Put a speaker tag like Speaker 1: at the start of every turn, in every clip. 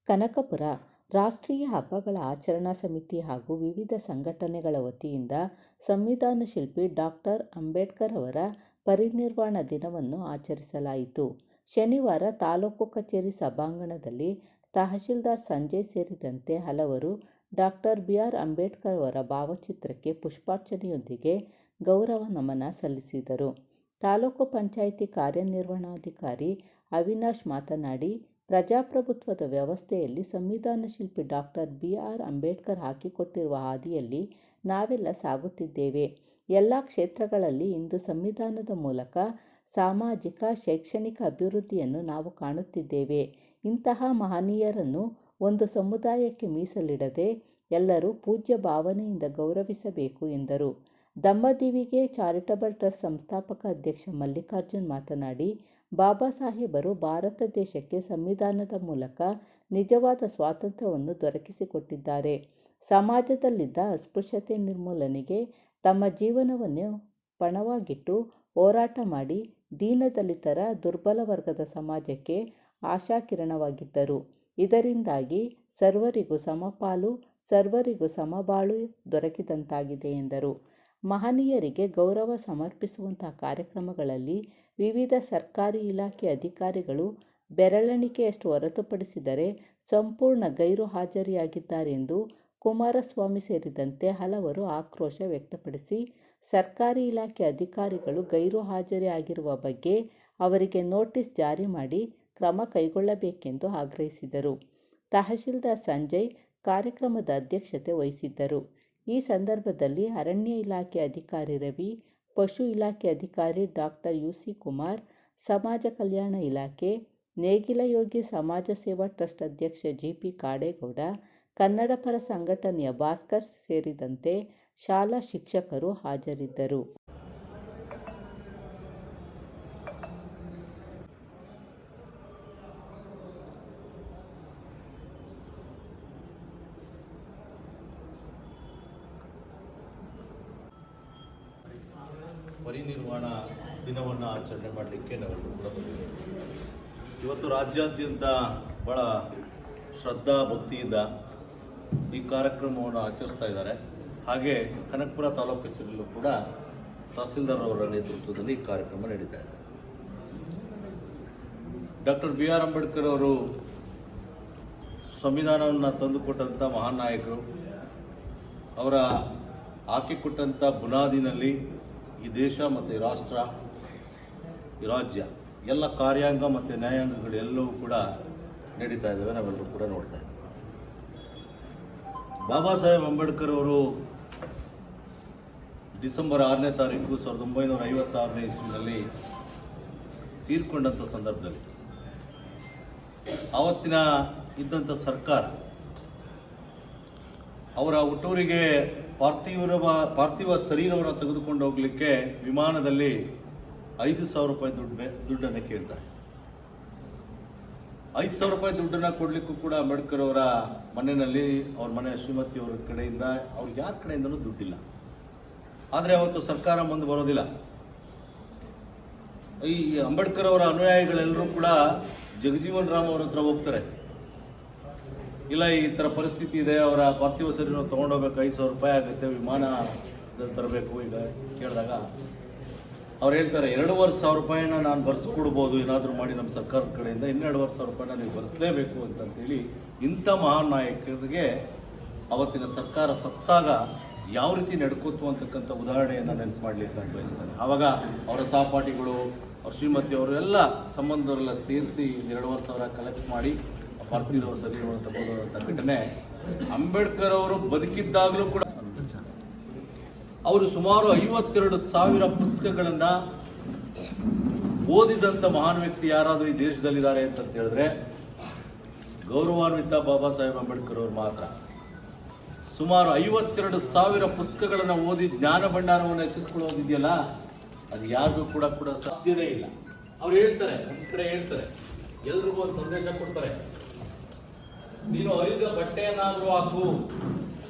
Speaker 1: ಕನಕಪುರ ರಾಷ್ಟ್ರೀಯ ಹಬ್ಬಗಳ ಆಚರಣಾ ಸಮಿತಿ ಹಾಗೂ ವಿವಿಧ ಸಂಘಟನೆಗಳ ವತಿಯಿಂದ ಸಂವಿಧಾನ ಶಿಲ್ಪಿ ಡಾಕ್ಟರ್ ಅಂಬೇಡ್ಕರ್ ಅವರ ಪರಿನಿರ್ವಾಣ ದಿನವನ್ನು ಆಚರಿಸಲಾಯಿತು. ಶನಿವಾರ ತಾಲೂಕು ಕಚೇರಿ ಸಭಾಂಗಣದಲ್ಲಿ ತಹಶೀಲ್ದಾರ್ ಸಂಜಯ್ ಸೇರಿದಂತೆ ಹಲವರು ಡಾಕ್ಟರ್ ಬಿ.ಆರ್. ಅಂಬೇಡ್ಕರ್ ಅವರ ಭಾವಚಿತ್ರಕ್ಕೆ ಪುಷ್ಪಾರ್ಚನೆಯೊಂದಿಗೆ ಗೌರವ ನಮನ ಸಲ್ಲಿಸಿದರು. ತಾಲೂಕು ಪಂಚಾಯಿತಿ ಕಾರ್ಯನಿರ್ವಹಣಾಧಿಕಾರಿ ಅವಿನಾಶ್ ಮಾತನಾಡಿ, ಪ್ರಜಾಪ್ರಭುತ್ವದ ವ್ಯವಸ್ಥೆಯಲ್ಲಿ ಸಂವಿಧಾನ ಶಿಲ್ಪಿ ಡಾಕ್ಟರ್ ಬಿ.ಆರ್. ಅಂಬೇಡ್ಕರ್ ಹಾಕಿಕೊಟ್ಟಿರುವ ಹಾದಿಯಲ್ಲಿ ನಾವೆಲ್ಲ ಸಾಗುತ್ತಿದ್ದೇವೆ. ಎಲ್ಲ ಕ್ಷೇತ್ರಗಳಲ್ಲಿ ಇಂದು ಸಂವಿಧಾನದ ಮೂಲಕ ಸಾಮಾಜಿಕ, ಶೈಕ್ಷಣಿಕ ಅಭಿವೃದ್ಧಿಯನ್ನು ನಾವು ಕಾಣುತ್ತಿದ್ದೇವೆ. ಇಂತಹ ಮಹನೀಯರನ್ನು ಒಂದು ಸಮುದಾಯಕ್ಕೆ ಮೀಸಲಿಡದೆ ಎಲ್ಲರೂ ಪೂಜ್ಯ ಭಾವನೆಯಿಂದ ಗೌರವಿಸಬೇಕು ಎಂದರು. ದಮ್ಮದಿವಿಗೆ ಚಾರಿಟಬಲ್ ಟ್ರಸ್ಟ್ ಸಂಸ್ಥಾಪಕ ಅಧ್ಯಕ್ಷ ಮಲ್ಲಿಕಾರ್ಜುನ್ ಮಾತನಾಡಿ, ಬಾಬಾ ಸಾಹೇಬರು ಭಾರತ ದೇಶಕ್ಕೆ ಸಂವಿಧಾನದ ಮೂಲಕ ನಿಜವಾದ ಸ್ವಾತಂತ್ರ್ಯವನ್ನು ದೊರಕಿಸಿಕೊಟ್ಟಿದ್ದಾರೆ. ಸಮಾಜದಲ್ಲಿದ್ದ ಅಸ್ಪೃಶ್ಯತೆ ನಿರ್ಮೂಲನೆಗೆ ತಮ್ಮ ಜೀವನವನ್ನು ಪಣವಾಗಿಟ್ಟು ಹೋರಾಟ ಮಾಡಿ ದೀನದಲಿತರ, ದುರ್ಬಲ ವರ್ಗದ ಸಮಾಜಕ್ಕೆ ಆಶಾಕಿರಣವಾಗಿದ್ದರು. ಇದರಿಂದಾಗಿ ಸರ್ವರಿಗೂ ಸಮಪಾಲು, ಸರ್ವರಿಗೂ ಸಮಬಾಳು ದೊರಕಿದಂತಾಗಿದೆ ಎಂದರು. ಮಹನೀಯರಿಗೆ ಗೌರವ ಸಮರ್ಪಿಸುವಂತಹ ಕಾರ್ಯಕ್ರಮಗಳಲ್ಲಿ ವಿವಿಧ ಸರ್ಕಾರಿ ಇಲಾಖೆ ಅಧಿಕಾರಿಗಳು ಬೆರಳೆಣಿಕೆಯಷ್ಟು ಹೊರತುಪಡಿಸಿದರೆ ಸಂಪೂರ್ಣ ಗೈರು ಹಾಜರಿಯಾಗಿದ್ದಾರೆಂದು ಕುಮಾರಸ್ವಾಮಿ ಸೇರಿದಂತೆ ಹಲವರು ಆಕ್ರೋಶ ವ್ಯಕ್ತಪಡಿಸಿ, ಸರ್ಕಾರಿ ಇಲಾಖೆ ಅಧಿಕಾರಿಗಳು ಗೈರು ಹಾಜರಿ ಆಗಿರುವ ಬಗ್ಗೆ ಅವರಿಗೆ ನೋಟಿಸ್ ಜಾರಿ ಮಾಡಿ ಕ್ರಮ ಕೈಗೊಳ್ಳಬೇಕೆಂದು ಆಗ್ರಹಿಸಿದರು. ತಹಶೀಲ್ದಾರ್ ಸಂಜಯ್ ಕಾರ್ಯಕ್ರಮದ ಅಧ್ಯಕ್ಷತೆ ವಹಿಸಿದ್ದರು. ಈ ಸಂದರ್ಭದಲ್ಲಿ ಅರಣ್ಯ ಇಲಾಖೆ ಅಧಿಕಾರಿ ರವಿ, ಪಶು ಇಲಾಖೆ ಅಧಿಕಾರಿ ಡಾಕ್ಟರ್ ಯು.ಸಿ. ಕುಮಾರ್, ಸಮಾಜ ಕಲ್ಯಾಣ ಇಲಾಖೆ, ನೇಗಿಲ ಯೋಗಿ ಸಮಾಜ ಸೇವಾ ಟ್ರಸ್ಟ್ ಅಧ್ಯಕ್ಷ ಜಿ.ಪಿ. ಕಾಡೇಗೌಡ, ಕನ್ನಡ ಪರ ಸಂಘಟನೆಯ ಭಾಸ್ಕರ್ ಸೇರಿದಂತೆ ಶಾಲಾ ಶಿಕ್ಷಕರು ಹಾಜರಿದ್ದರು.
Speaker 2: ಪರಿನಿರ್ವಾಣ ದಿನವನ್ನು ಆಚರಣೆ ಮಾಡಲಿಕ್ಕೆ ನಾವೆಲ್ಲರೂ ಕೂಡ ಬಂದಿದ್ದೇವೆ. ಇವತ್ತು ರಾಜ್ಯಾದ್ಯಂತ ಭಾಳ ಶ್ರದ್ಧಾ ಭಕ್ತಿಯಿಂದ ಈ ಕಾರ್ಯಕ್ರಮವನ್ನು ಆಚರಿಸ್ತಾ ಇದ್ದಾರೆ. ಹಾಗೆ ಕನಕಪುರ ತಾಲೂಕು ಕಚೇರಿಯಲ್ಲೂ ಕೂಡ ತಹಸೀಲ್ದಾರ್ ಅವರ ನೇತೃತ್ವದಲ್ಲಿ ಈ ಕಾರ್ಯಕ್ರಮ ನಡೀತಾ ಇದೆ. Doctor B R. ಅಂಬೇಡ್ಕರ್ ಅವರು ಸಂವಿಧಾನವನ್ನು ತಂದುಕೊಟ್ಟಂಥ ಮಹಾನ್ ನಾಯಕರು. ಅವರ ಹಾಕಿಕೊಟ್ಟಂಥ ಬುನಾದಿನಲ್ಲಿ ಈ ದೇಶ ಮತ್ತು ಈ ರಾಷ್ಟ್ರ, ಈ ರಾಜ್ಯ ಎಲ್ಲ ಕಾರ್ಯಾಂಗ ಮತ್ತು ನ್ಯಾಯಾಂಗಗಳೆಲ್ಲವೂ ಕೂಡ ನಡೀತಾ ಇದ್ದಾವೆ, ನಾವೆಲ್ಲರೂ ಕೂಡ ನೋಡ್ತಾ ಇದ್ದೇವೆ. ಬಾಬಾ ಸಾಹೇಬ್ ಅಂಬೇಡ್ಕರ್ ಅವರು ಡಿಸೆಂಬರ್ 6ನೇ ತಾರೀಕು 1956ನೇ ಇಸ್ವಿನಲ್ಲಿ ತೀರ್ಕೊಂಡಂಥ ಸಂದರ್ಭದಲ್ಲಿ ಆವತ್ತಿನ ಇದ್ದಂಥ ಸರ್ಕಾರ ಅವರ ಹುಟ್ಟೂರಿಗೆ ಪಾರ್ಥಿವ ಶರೀರವನ್ನು ತೆಗೆದುಕೊಂಡು ಹೋಗಲಿಕ್ಕೆ ವಿಮಾನದಲ್ಲಿ 5,000 ರೂಪಾಯಿ ದುಡ್ಡನ್ನು ಕೇಳ್ತಾರೆ. 5,000 ರೂಪಾಯಿ ದುಡ್ಡನ್ನು ಕೊಡಲಿಕ್ಕೂ ಕೂಡ ಅಂಬೇಡ್ಕರ್ ಅವರ ಮನೆಯಲ್ಲಿ, ಅವ್ರ ಮನೆ ಶ್ರೀಮತಿಯವರ ಕಡೆಯಿಂದ, ಅವ್ರಿಗೆ ಯಾರ ಕಡೆಯಿಂದಲೂ ದುಡ್ಡಿಲ್ಲ. ಆದರೆ ಅವತ್ತು ಸರ್ಕಾರ ಮುಂದೆ ಬರೋದಿಲ್ಲ. ಈ ಅಂಬೇಡ್ಕರ್ ಅವರ ಅನುಯಾಯಿಗಳೆಲ್ಲರೂ ಕೂಡ ಜಗಜೀವನ್ ರಾಮ್ ಅವ್ರ ಹತ್ರ ಹೋಗ್ತಾರೆ. ಇಲ್ಲ, ಈ ಥರ ಪರಿಸ್ಥಿತಿ ಇದೆ, ಅವರ ಪಾರ್ಥಿವ ಶರೀರ ತೊಗೊಂಡೋಗ್ಬೇಕು, 5,000 ರೂಪಾಯಿ ಆಗುತ್ತೆ, ವಿಮಾನ ತರಬೇಕು. ಈಗ ಕೇಳಿದಾಗ ಅವ್ರು ಹೇಳ್ತಾರೆ, 2,500 ರೂಪಾಯಿನ ನಾನು ಬರ್ಸ್ಕೊಡ್ಬೋದು ಏನಾದರೂ ಮಾಡಿ ನಮ್ಮ ಸರ್ಕಾರದ ಕಡೆಯಿಂದ, 2,500 ರೂಪಾಯಿನ ನೀವು ಬರ್ಸಲೇಬೇಕು ಅಂತಂತೇಳಿ ಇಂಥ ಮಹಾನ್ ನಾಯಕರಿಗೆ ಅವತ್ತಿನ ಸರ್ಕಾರ ಸತ್ತಾಗ ಯಾವ ರೀತಿ ನಡ್ಕೋತು ಅಂತಕ್ಕಂಥ ಉದಾಹರಣೆಯನ್ನು ನೆನಪು ಮಾಡಲಿಕ್ಕೆ ನಾನು ಬಯಸ್ತೇನೆ. ಆವಾಗ ಅವರ ಸಹಪಾಠಿಗಳು, ಅವ್ರ ಶ್ರೀಮತಿಯವರು ಎಲ್ಲ ಸಂಬಂಧವರೆಲ್ಲ ಸೇರಿಸಿ 2,500 ಕಲೆಕ್ಟ್ ಮಾಡಿ ಪಾರ್ಥಿವ ಶರೀರವನ್ನು ತಗೊಳ್ಳುವಂಥ ಘಟನೆ ಅಂಬೇಡ್ಕರ್ ಅವರು ಬದುಕಿದ್ದಾಗಲೂ ಕೂಡ. ಅವರು ಸುಮಾರು 52,000 ಪುಸ್ತಕಗಳನ್ನು ಓದಿದಂಥ ಮಹಾನ್ ವ್ಯಕ್ತಿ ಯಾರಾದರೂ ಈ ದೇಶದಲ್ಲಿದ್ದಾರೆ ಅಂತ ಹೇಳಿದ್ರೆ ಗೌರವಾನ್ವಿತ ಬಾಬಾ ಸಾಹೇಬ್ ಅಂಬೇಡ್ಕರ್ ಅವರು ಮಾತ್ರ. ಸುಮಾರು 52,000 ಪುಸ್ತಕಗಳನ್ನು ಓದಿ ಜ್ಞಾನ ಭಂಡಾರವನ್ನು ಹೆಚ್ಚಿಸ್ಕೊಳ್ಳೋದಿದೆಯಲ್ಲ, ಅದು ಯಾರಿಗೂ ಕೂಡ ಸಾಧ್ಯವೇ ಇಲ್ಲ. ಅವ್ರು ಹೇಳ್ತಾರೆ, ಒಂದು ಕಡೆ ಹೇಳ್ತಾರೆ, ಎಲ್ರಿಗೂ ಒಂದು ಸಂದೇಶ ಕೊಡ್ತಾರೆ, ನೀನು ಹರಿದ ಬಟ್ಟೆಯನ್ನಾದರೂ ಹಾಕು,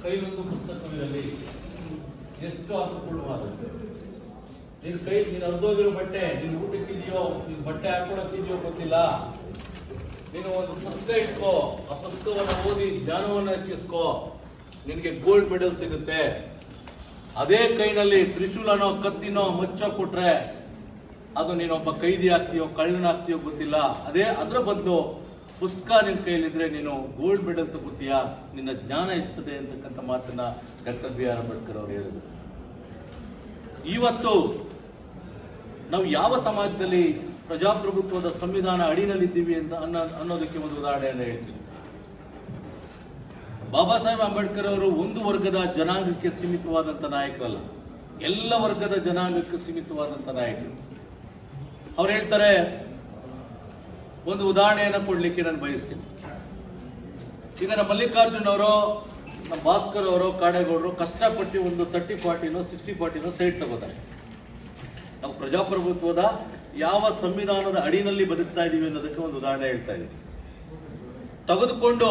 Speaker 2: ಕೈಲೊಂದು ಪುಸ್ತಕವಿರಲಿ, ಎಷ್ಟು ಹಾಕಿಕೊಳ್ಳುವಾಗುತ್ತೆ. ನೀನು ಹರಿದೋಗಿರೋ ಬಟ್ಟೆ, ನೀನು ಊಟಕ್ಕಿದೆಯೋ, ನೀನು ಬಟ್ಟೆ ಹಾಕೊಳ್ಳೋಕ್ಕಿದೆಯೋ ಗೊತ್ತಿಲ್ಲ, ನೀನು ಒಂದು ಪುಸ್ತಕ ಇಟ್ಕೋ, ಆ ಪುಸ್ತಕವನ್ನು ಓದಿ ಜ್ಞಾನವನ್ನು ಹೆಚ್ಚಿಸ್ಕೋ, ನಿನಗೆ ಗೋಲ್ಡ್ ಮೆಡಲ್ ಸಿಗುತ್ತೆ. ಅದೇ ಕೈನಲ್ಲಿ ತ್ರಿಶೂಲನೋ ಕತ್ತಿನೋ ಮಚ್ಚೋ ಕೊಟ್ರೆ ಅದು ನೀನೊಬ್ಬ ಕೈದಿ ಆಗ್ತೀಯೋ ಕಳ್ಳನಾಗ್ತೀಯೋ ಗೊತ್ತಿಲ್ಲ. ಅದರ ಬದಲು ಪುಸ್ತಕ ನಿನ್ನ ಕೈಯಲ್ಲಿದ್ರೆ ನೀನು ಗೋಲ್ಡ್ ಮೆಡಲ್ ತಗೋತೀಯಾ, ನಿನ್ನ ಜ್ಞಾನ ಇರ್ತದೆ ಅಂತಕ್ಕಂಥ ಮಾತನ್ನ ಡಾಕ್ಟರ್ ಬಿ ಆರ್ ಅಂಬೇಡ್ಕರ್ ಅವರು ಹೇಳಿದರು. ಇವತ್ತು ನಾವು ಯಾವ ಸಮಾಜದಲ್ಲಿ ಪ್ರಜಾಪ್ರಭುತ್ವದ ಸಂವಿಧಾನ ಅಡಿನಲ್ಲಿದ್ದೀವಿ ಅಂತ ಅನ್ನೋದಕ್ಕೆ ಒಂದು ಉದಾಹರಣೆಯನ್ನು ಹೇಳ್ತೀನಿ. ಬಾಬಾ ಸಾಹೇಬ್ ಅಂಬೇಡ್ಕರ್ ಅವರು ಒಂದು ವರ್ಗದ ಜನಾಂಗಕ್ಕೆ ಸೀಮಿತವಾದಂಥ ನಾಯಕರಲ್ಲ, ಎಲ್ಲ ವರ್ಗದ ಜನಾಂಗಕ್ಕೆ ಸೀಮಿತವಾದಂಥ ನಾಯಕರು. ಅವ್ರು ಹೇಳ್ತಾರೆ, ಒಂದು ಉದಾಹರಣೆಯನ್ನು ಕೊಡ್ಲಿಕ್ಕೆ ನಾನು ಬಯಸ್ತೀನಿ. ಈಗ ನಮ್ಮ ಮಲ್ಲಿಕಾರ್ಜುನ್ ಅವರು, ನಮ್ಮ ಭಾಸ್ಕರ್ ಅವರು, ಕಾಡೇಗೌಡರು ಕಷ್ಟಪಟ್ಟು ಒಂದು 30-40ನೋ 60-40ನೋ ಸೈಟ್ ತಗೋತಾರೆ. ನಾವು ಪ್ರಜಾಪ್ರಭುತ್ವದ ಯಾವ ಸಂವಿಧಾನದ ಅಡಿನಲ್ಲಿ ಬದುಕ್ತಾ ಇದೀವಿ ಅನ್ನೋದಕ್ಕೆ ಒಂದು ಉದಾಹರಣೆ ಹೇಳ್ತಾ ಇದ್ದೀವಿ. ತೆಗೆದುಕೊಂಡು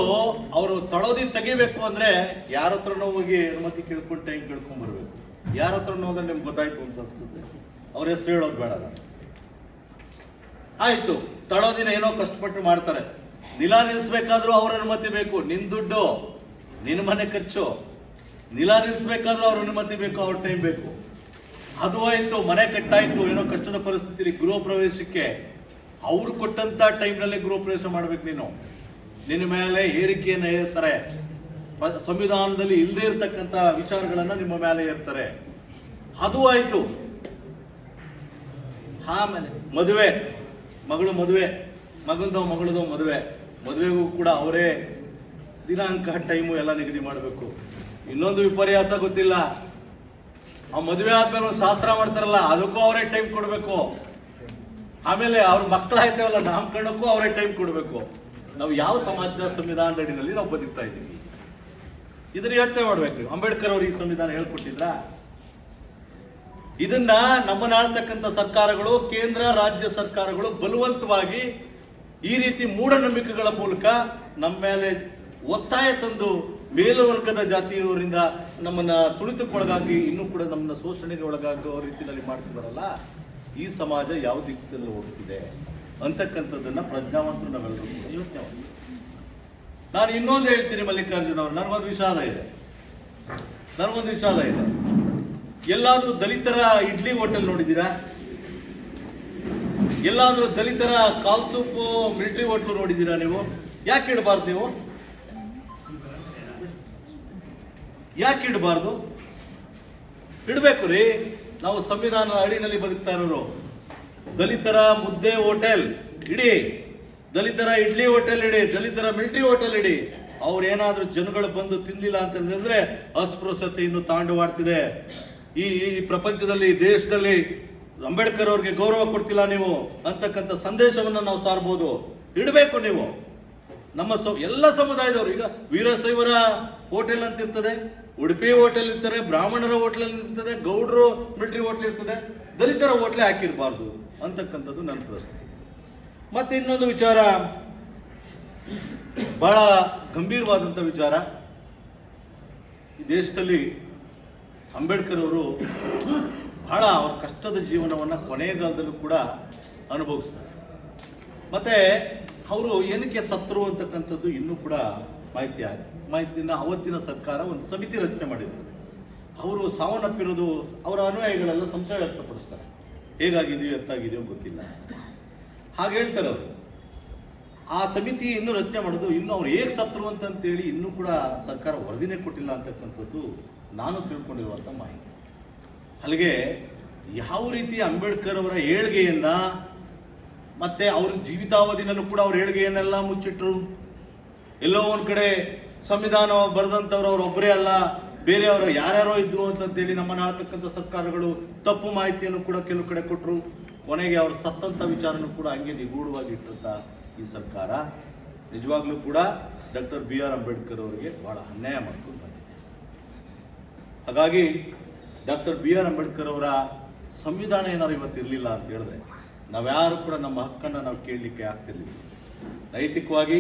Speaker 2: ಅವರು ತಳೋದಿ ತೆಗಿಬೇಕು ಅಂದ್ರೆ ಯಾರ ಹತ್ರನೋ ಹೋಗಿ ಅನುಮತಿ ಕೇಳ್ಕೊಂಡು ಟೈಮ್ ಕೇಳ್ಕೊಂಡ್ ಬರ್ಬೇಕು. ಯಾರ ಹತ್ರನೋ ಅಂದ್ರೆ ನಿಮ್ಗೆ ಗೊತ್ತಾಯ್ತು ಅಂತ ಅನ್ಸುತ್ತೆ, ಅವ್ರ ಹೆಸರು ಹೇಳೋದು ಬೇಡ. ಆಯ್ತು, ತಳೋದಿನ ಏನೋ ಕಷ್ಟಪಟ್ಟು ಮಾಡ್ತಾರೆ. ನಿಲ ನಿಲ್ಸ್ಬೇಕಾದ್ರೂ ಅವ್ರ ಅನುಮತಿ ಬೇಕು, ನಿನ್ ದುಡ್ಡು, ನಿನ್ನ ಮನೆ ಖರ್ಚು. ನಿಲ ನಿಲ್ಸ್ಬೇಕಾದ್ರೂ ಅವ್ರ ಅನುಮತಿ ಬೇಕು, ಅವ್ರ ಟೈಮ್ ಬೇಕು. ಅದು ಆಯ್ತು, ಮನೆ ಕಟ್ಟಾಯ್ತು, ಏನೋ ಕಷ್ಟದ ಪರಿಸ್ಥಿತಿಲಿ ಗೃಹ ಪ್ರವೇಶಕ್ಕೆ ಅವ್ರು ಕೊಟ್ಟಂತ ಟೈಮ್ನಲ್ಲೇ ಗೃಹ ಪ್ರವೇಶ ಮಾಡ್ಬೇಕು. ನಿನ್ನ ಮೇಲೆ ಏರಿಕೆಯನ್ನು ಏರ್ತಾರೆ, ಸಂವಿಧಾನದಲ್ಲಿ ಇಲ್ಲದೆ ಇರತಕ್ಕಂತ ವಿಚಾರಗಳನ್ನ ನಿಮ್ಮ ಮೇಲೆ ಏರ್ತಾರೆ. ಅದು ಆಯ್ತು. ಆಮೇಲೆ ಮದುವೆ, ಮಗಂದೋ ಮಗಳದೋ ಮದುವೆಗೂ ಕೂಡ ಅವರೇ ದಿನಾಂಕ ಟೈಮು ಎಲ್ಲ ನಿಗದಿ ಮಾಡಬೇಕು. ಇನ್ನೊಂದು ವಿಪರ್ಯಾಸ ಗೊತ್ತಿಲ್ಲ, ಆ ಮದುವೆ ಆದ್ಮೇಲೆ ಒಂದು ಶಾಸ್ತ್ರ ಮಾಡ್ತಾರಲ್ಲ, ಅದಕ್ಕೂ ಅವರೇ ಟೈಮ್ ಕೊಡಬೇಕು. ಆಮೇಲೆ ಅವ್ರ ಮಕ್ಕಳಾಯ್ತೇವಲ್ಲ, ನಾಮಕರಣಕ್ಕೂ ಅವರೇ ಟೈಮ್ ಕೊಡಬೇಕು. ನಾವು ಯಾವ ಸಮಾಜದ ಸಂವಿಧಾನದ ಅಡಿನಲ್ಲಿ ನಾವು ಬದುಕ್ತಾ ಇದ್ದೀವಿ? ಇದನ್ನ ಯೋಚನೆ ಮಾಡ್ಬೇಕು ನೀವು. ಅಂಬೇಡ್ಕರ್ ಅವರು ಈ ಸಂವಿಧಾನ ಹೇಳ್ಕೊಟ್ಟಿದ್ರ? ಇದನ್ನ ನಮ್ಮನ್ನ ಆಳ್ತಕ್ಕಂಥ ಸರ್ಕಾರಗಳು, ಕೇಂದ್ರ ರಾಜ್ಯ ಸರ್ಕಾರಗಳು ಬಲವಂತವಾಗಿ ಈ ರೀತಿ ಮೂಢನಂಬಿಕೆಗಳ ಮೂಲಕ ನಮ್ಮ ಮೇಲೆ ಒತ್ತಾಯ ತಂದು ಮೇಲ್ವರ್ಗದ ಜಾತಿಯವರಿಂದ ನಮ್ಮನ್ನ ತುಳಿತಕ್ಕೊಳಗಾಗಿ ಇನ್ನೂ ಕೂಡ ನಮ್ಮನ್ನ ಶೋಷಣೆಗೆ ಒಳಗಾಗುವ ರೀತಿಯಲ್ಲಿ ಮಾಡ್ತಿದಾರಲ್ಲ, ಈ ಸಮಾಜ ಯಾವ ದಿಕ್ಕಲ್ಲಿ ಹೋಗ್ತಿದೆ ಅಂತಕ್ಕಂಥದ್ದನ್ನ ಪ್ರಜ್ಞಾವಂತರು ನಾವೆಲ್ಲರೂ ಯೋಚನೆ ಮಾಡಿ. ನಾನು ಇನ್ನೊಂದು ಹೇಳ್ತೀನಿ ಮಲ್ಲಿಕಾರ್ಜುನ್ ಅವರು, ನನಗೊಂದು ವಿಷಾದ ಇದೆ. ಎಲ್ಲಾದ್ರೂ ದಲಿತರ ಇಡ್ಲಿ ಹೋಟೆಲ್ ನೋಡಿದ್ದೀರಾ? ಎಲ್ಲಾದ್ರೂ ದಲಿತರ ಕಾಲ್ ಸೂಪು ಮಿಲಿಟರಿ ಹೋಟ್ಲು ನೋಡಿದ್ದೀರಾ ನೀವು? ಯಾಕೆ ಇಡಬಾರ್ದು ನೀವು? ಯಾಕೆ ಇಡಬಾರ್ದು? ಇಡಬೇಕು ರೀ. ನಾವು ಸಂವಿಧಾನ ಅಡಿನಲ್ಲಿ ಬದುಕ್ತಾ ಇರೋರು. ದಲಿತರ ಮುದ್ದೆ ಹೋಟೆಲ್ ಇಡಿ, ದಲಿತರ ಇಡ್ಲಿ ಹೋಟೆಲ್ ಇಡಿ, ದಲಿತರ ಮಿಲಿಟರಿ ಹೋಟೆಲ್ ಇಡಿ. ಅವ್ರೇನಾದ್ರೂ ಜನಗಳು ಬಂದು ತಿಂದಿಲ್ಲ ಅಂತಂದ್ರೆ ಅಸ್ಪೃಶ್ಯತೆ ಇನ್ನು ತಾಂಡವಾಡ್ತಿದೆ ಈ ಪ್ರಪಂಚದಲ್ಲಿ, ದೇಶದಲ್ಲಿ. ಅಂಬೇಡ್ಕರ್ ಅವ್ರಿಗೆ ಗೌರವ ಕೊಡ್ತಿಲ್ಲ ನೀವು ಅಂತಕ್ಕಂಥ ಸಂದೇಶವನ್ನ ನಾವು ಸಾರ್ಬೋದು. ಇಡಬೇಕು ನೀವು. ನಮ್ಮ ಎಲ್ಲ ಸಮುದಾಯದವರು, ಈಗ ವೀರಶೈವರ ಹೋಟೆಲ್ ಅಂತ ಇರ್ತದೆ, ಉಡುಪಿ ಹೋಟೆಲ್ ಇರ್ತಾರೆ, ಬ್ರಾಹ್ಮಣರ ಹೋಟೆಲ್ ಇರ್ತದೆ, ಗೌಡರು ಮಿಲಿಟರಿ ಹೋಟೆಲ್ ಇರ್ತದೆ, ದಲಿತರ ಹೋಟ್ಲೆ ಹಾಕಿರ್ಬಾರ್ದು ಅಂತಕ್ಕಂಥದ್ದು ನನ್ನ ಪ್ರಶ್ನೆ. ಮತ್ತೆ ಇನ್ನೊಂದು ವಿಚಾರ, ಬಹಳ ಗಂಭೀರವಾದಂಥ ವಿಚಾರ. ಈ ದೇಶದಲ್ಲಿ ಅಂಬೇಡ್ಕರ್ ಅವರು ಬಹಳ ಅವ್ರ ಕಷ್ಟದ ಜೀವನವನ್ನ ಕೊನೆಗಾಲದಲ್ಲೂ ಕೂಡ ಅನುಭವಿಸ್ತಾರೆ. ಮತ್ತೆ ಅವರು ಏನಕ್ಕೆ ಸತ್ರು ಅಂತಕ್ಕಂಥದ್ದು ಇನ್ನೂ ಕೂಡ ಮಾಹಿತಿನ ಅವತ್ತಿನ ಸರ್ಕಾರ ಒಂದು ಸಮಿತಿ ರಚನೆ ಮಾಡಿರ್ತದೆ. ಅವರು ಸಾವನ್ನಪ್ಪಿರೋದು ಅವರ ಅನುಯಾಯಿಗಳೆಲ್ಲ ಸಂಶಯ ವ್ಯಕ್ತಪಡಿಸ್ತಾರೆ, ಹೇಗಾಗಿದೆಯೋ ಎತ್ತಾಗಿದೆಯೋ ಗೊತ್ತಿಲ್ಲ ಹಾಗೆ ಹೇಳ್ತಾರೆ ಅವರು. ಆ ಸಮಿತಿ ಇನ್ನೂ ರಚನೆ ಮಾಡೋದು, ಇನ್ನು ಅವ್ರು ಹೇಗೆ ಸತ್ರು ಅಂತೇಳಿ ಇನ್ನೂ ಕೂಡ ಸರ್ಕಾರ ವರದಿನೇ ಕೊಟ್ಟಿಲ್ಲ ಅಂತಕ್ಕಂಥದ್ದು ನಾನು ತಿಳ್ಕೊಂಡಿರುವಂಥ ಮಾಹಿತಿ. ಅಲ್ಲಿಗೆ ಯಾವ ರೀತಿ ಅಂಬೇಡ್ಕರ್ ಅವರ ಏಳ್ಗೆಯನ್ನ ಮತ್ತೆ ಅವ್ರ ಜೀವಿತಾವಧಿನಲ್ಲೂ ಕೂಡ ಅವ್ರ ಏಳ್ಗೆಯನ್ನೆಲ್ಲ ಮುಚ್ಚಿಟ್ರು. ಎಲ್ಲೋ ಒಂದ್ ಕಡೆ ಸಂವಿಧಾನ ಬರೆದಂಥವ್ರು ಅವರೊಬ್ಬರೇ ಅಲ್ಲ, ಬೇರೆಯವರು ಯಾರ್ಯಾರೋ ಇದ್ರು ಅಂತೇಳಿ ನಮ್ಮನ್ನ ಆಳ್ತಕ್ಕಂಥ ಸರ್ಕಾರಗಳು ತಪ್ಪು ಮಾಹಿತಿಯನ್ನು ಕೂಡ ಕೆಲವು ಕಡೆ ಕೊಟ್ಟರು. ಕೊನೆಗೆ ಅವ್ರು ಸತ್ತಂತ ವಿಚಾರನೂ ಕೂಡ ಹಂಗೆ ನಿಗೂಢವಾಗಿ ಇಟ್ಟಂತ ಈ ಸರ್ಕಾರ ನಿಜವಾಗ್ಲೂ ಕೂಡ ಡಾಕ್ಟರ್ ಬಿ ಆರ್ ಅಂಬೇಡ್ಕರ್ ಅವರಿಗೆ ಬಹಳ ಅನ್ಯಾಯ ಮಾಡ್ಕೊಂಡು ಬಂದಿದೆ. ಹಾಗಾಗಿ ಡಾಕ್ಟರ್ ಬಿ ಆರ್ ಅಂಬೇಡ್ಕರ್ ಅವರ ಸಂವಿಧಾನ ಏನಾದ್ರು ಇವತ್ತು ಇರಲಿಲ್ಲ ಅಂತ ಹೇಳಿದ್ರೆ ನಾವ್ಯಾರು ಕೂಡ ನಮ್ಮ ಹಕ್ಕನ್ನು ನಾವು ಕೇಳಲಿಕ್ಕೆ ಆಗ್ತಿರ್ಲಿಲ್ಲ. ನೈತಿಕವಾಗಿ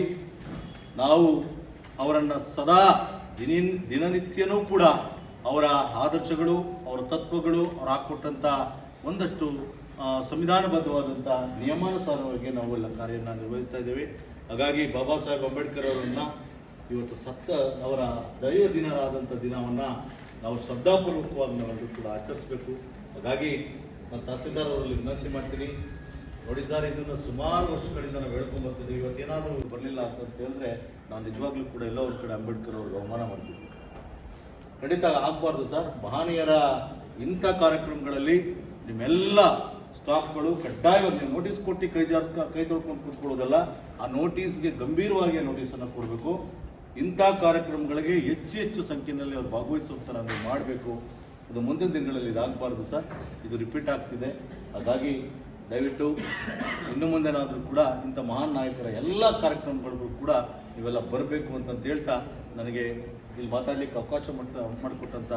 Speaker 2: ನಾವು ಅವರನ್ನು ಸದಾ ದಿನನಿತ್ಯನೂ ಕೂಡ ಅವರ ಆದರ್ಶಗಳು, ಅವರ ತತ್ವಗಳು, ಅವ್ರು ಹಾಕೊಟ್ಟಂಥ ಒಂದಷ್ಟು ಸಂವಿಧಾನಬದ್ಧವಾದಂಥ ನಿಯಮಾನುಸಾರವಾಗಿ ನಾವೆಲ್ಲ ಕಾರ್ಯನ ನಿರ್ವಹಿಸ್ತಾ ಇದ್ದೇವೆ. ಹಾಗಾಗಿ ಬಾಬಾ ಸಾಹೇಬ್ ಅಂಬೇಡ್ಕರ್ ಅವರನ್ನು ಇವತ್ತು ಸತ್ತ ಅವರ ದೈವ ದಿನರಾದಂಥ ದಿನವನ್ನು ನಾವು ಶ್ರದ್ಧಾಪೂರ್ವಕವಾಗಿ ನಾವೆಲ್ಲರೂ ಕೂಡ ಆಚರಿಸಬೇಕು. ಹಾಗಾಗಿ ನಾನು ತಹಸೀಲ್ದಾರ್ ಅವರಲ್ಲಿ ವಿನಂತಿ ಮಾಡ್ತೀನಿ, ನೋಡಿ ಸರ್, ಇದನ್ನು ಸುಮಾರು ವರ್ಷಗಳಿಂದ ನಾವು ಹೇಳ್ಕೊಂಡ್ಬರ್ತಿದ್ದೀವಿ. ಇವತ್ತೇನಾದರೂ ಬರಲಿಲ್ಲ ಅಂತ ಹೇಳಿದ್ರೆ ನಾವು ನಿಜವಾಗ್ಲೂ ಕೂಡ ಎಲ್ಲ ಒಂದು ಕಡೆ ಅಂಬೇಡ್ಕರ್ ಅವ್ರಿಗೆ ಅವಮಾನ ಮಾಡ್ತೀವಿ. ಖಂಡಿತ ಆಗಬಾರ್ದು ಸರ್. ಮಹನೀಯರ ಇಂಥ ಕಾರ್ಯಕ್ರಮಗಳಲ್ಲಿ ನಿಮ್ಮೆಲ್ಲ ಸ್ಟಾಫ್ಗಳು ಕಡ್ಡಾಯವಾಗಿ ನೀವು ನೋಟಿಸ್ ಕೊಟ್ಟು ಕೈ ತೊಳ್ಕೊಂಡು ಕೂತ್ಕೊಳ್ಳೋದಲ್ಲ, ಆ ನೋಟಿಸ್ಗೆ ಗಂಭೀರವಾಗಿ ನೋಟಿಸನ್ನು ಕೊಡಬೇಕು. ಇಂಥ ಕಾರ್ಯಕ್ರಮಗಳಿಗೆ ಹೆಚ್ಚು ಸಂಖ್ಯೆಯಲ್ಲಿ ಅವ್ರು ಭಾಗವಹಿಸುವಂಥ ನಾವು ಮಾಡಬೇಕು. ಅದು ಮುಂದಿನ ದಿನಗಳಲ್ಲಿ ಇದಾಗಬಾರ್ದು ಸರ್, ಇದು ರಿಪೀಟ್ ಆಗ್ತಿದೆ. ಹಾಗಾಗಿ ದಯವಿಟ್ಟು ಇನ್ನು ಮುಂದೆನಾದರೂ ಕೂಡ ಇಂಥ ಮಹಾನ್ ನಾಯಕರ ಎಲ್ಲ ಕಾರ್ಯಕ್ರಮಗಳಿಗೂ ಕೂಡ ನೀವೆಲ್ಲ ಬರಬೇಕು ಅಂತ ಹೇಳ್ತಾ, ನನಗೆ ಇಲ್ಲಿ ಮಾತಾಡಲಿಕ್ಕೆ ಅವಕಾಶ ಮಾಡಿಕೊಟ್ಟಂಥ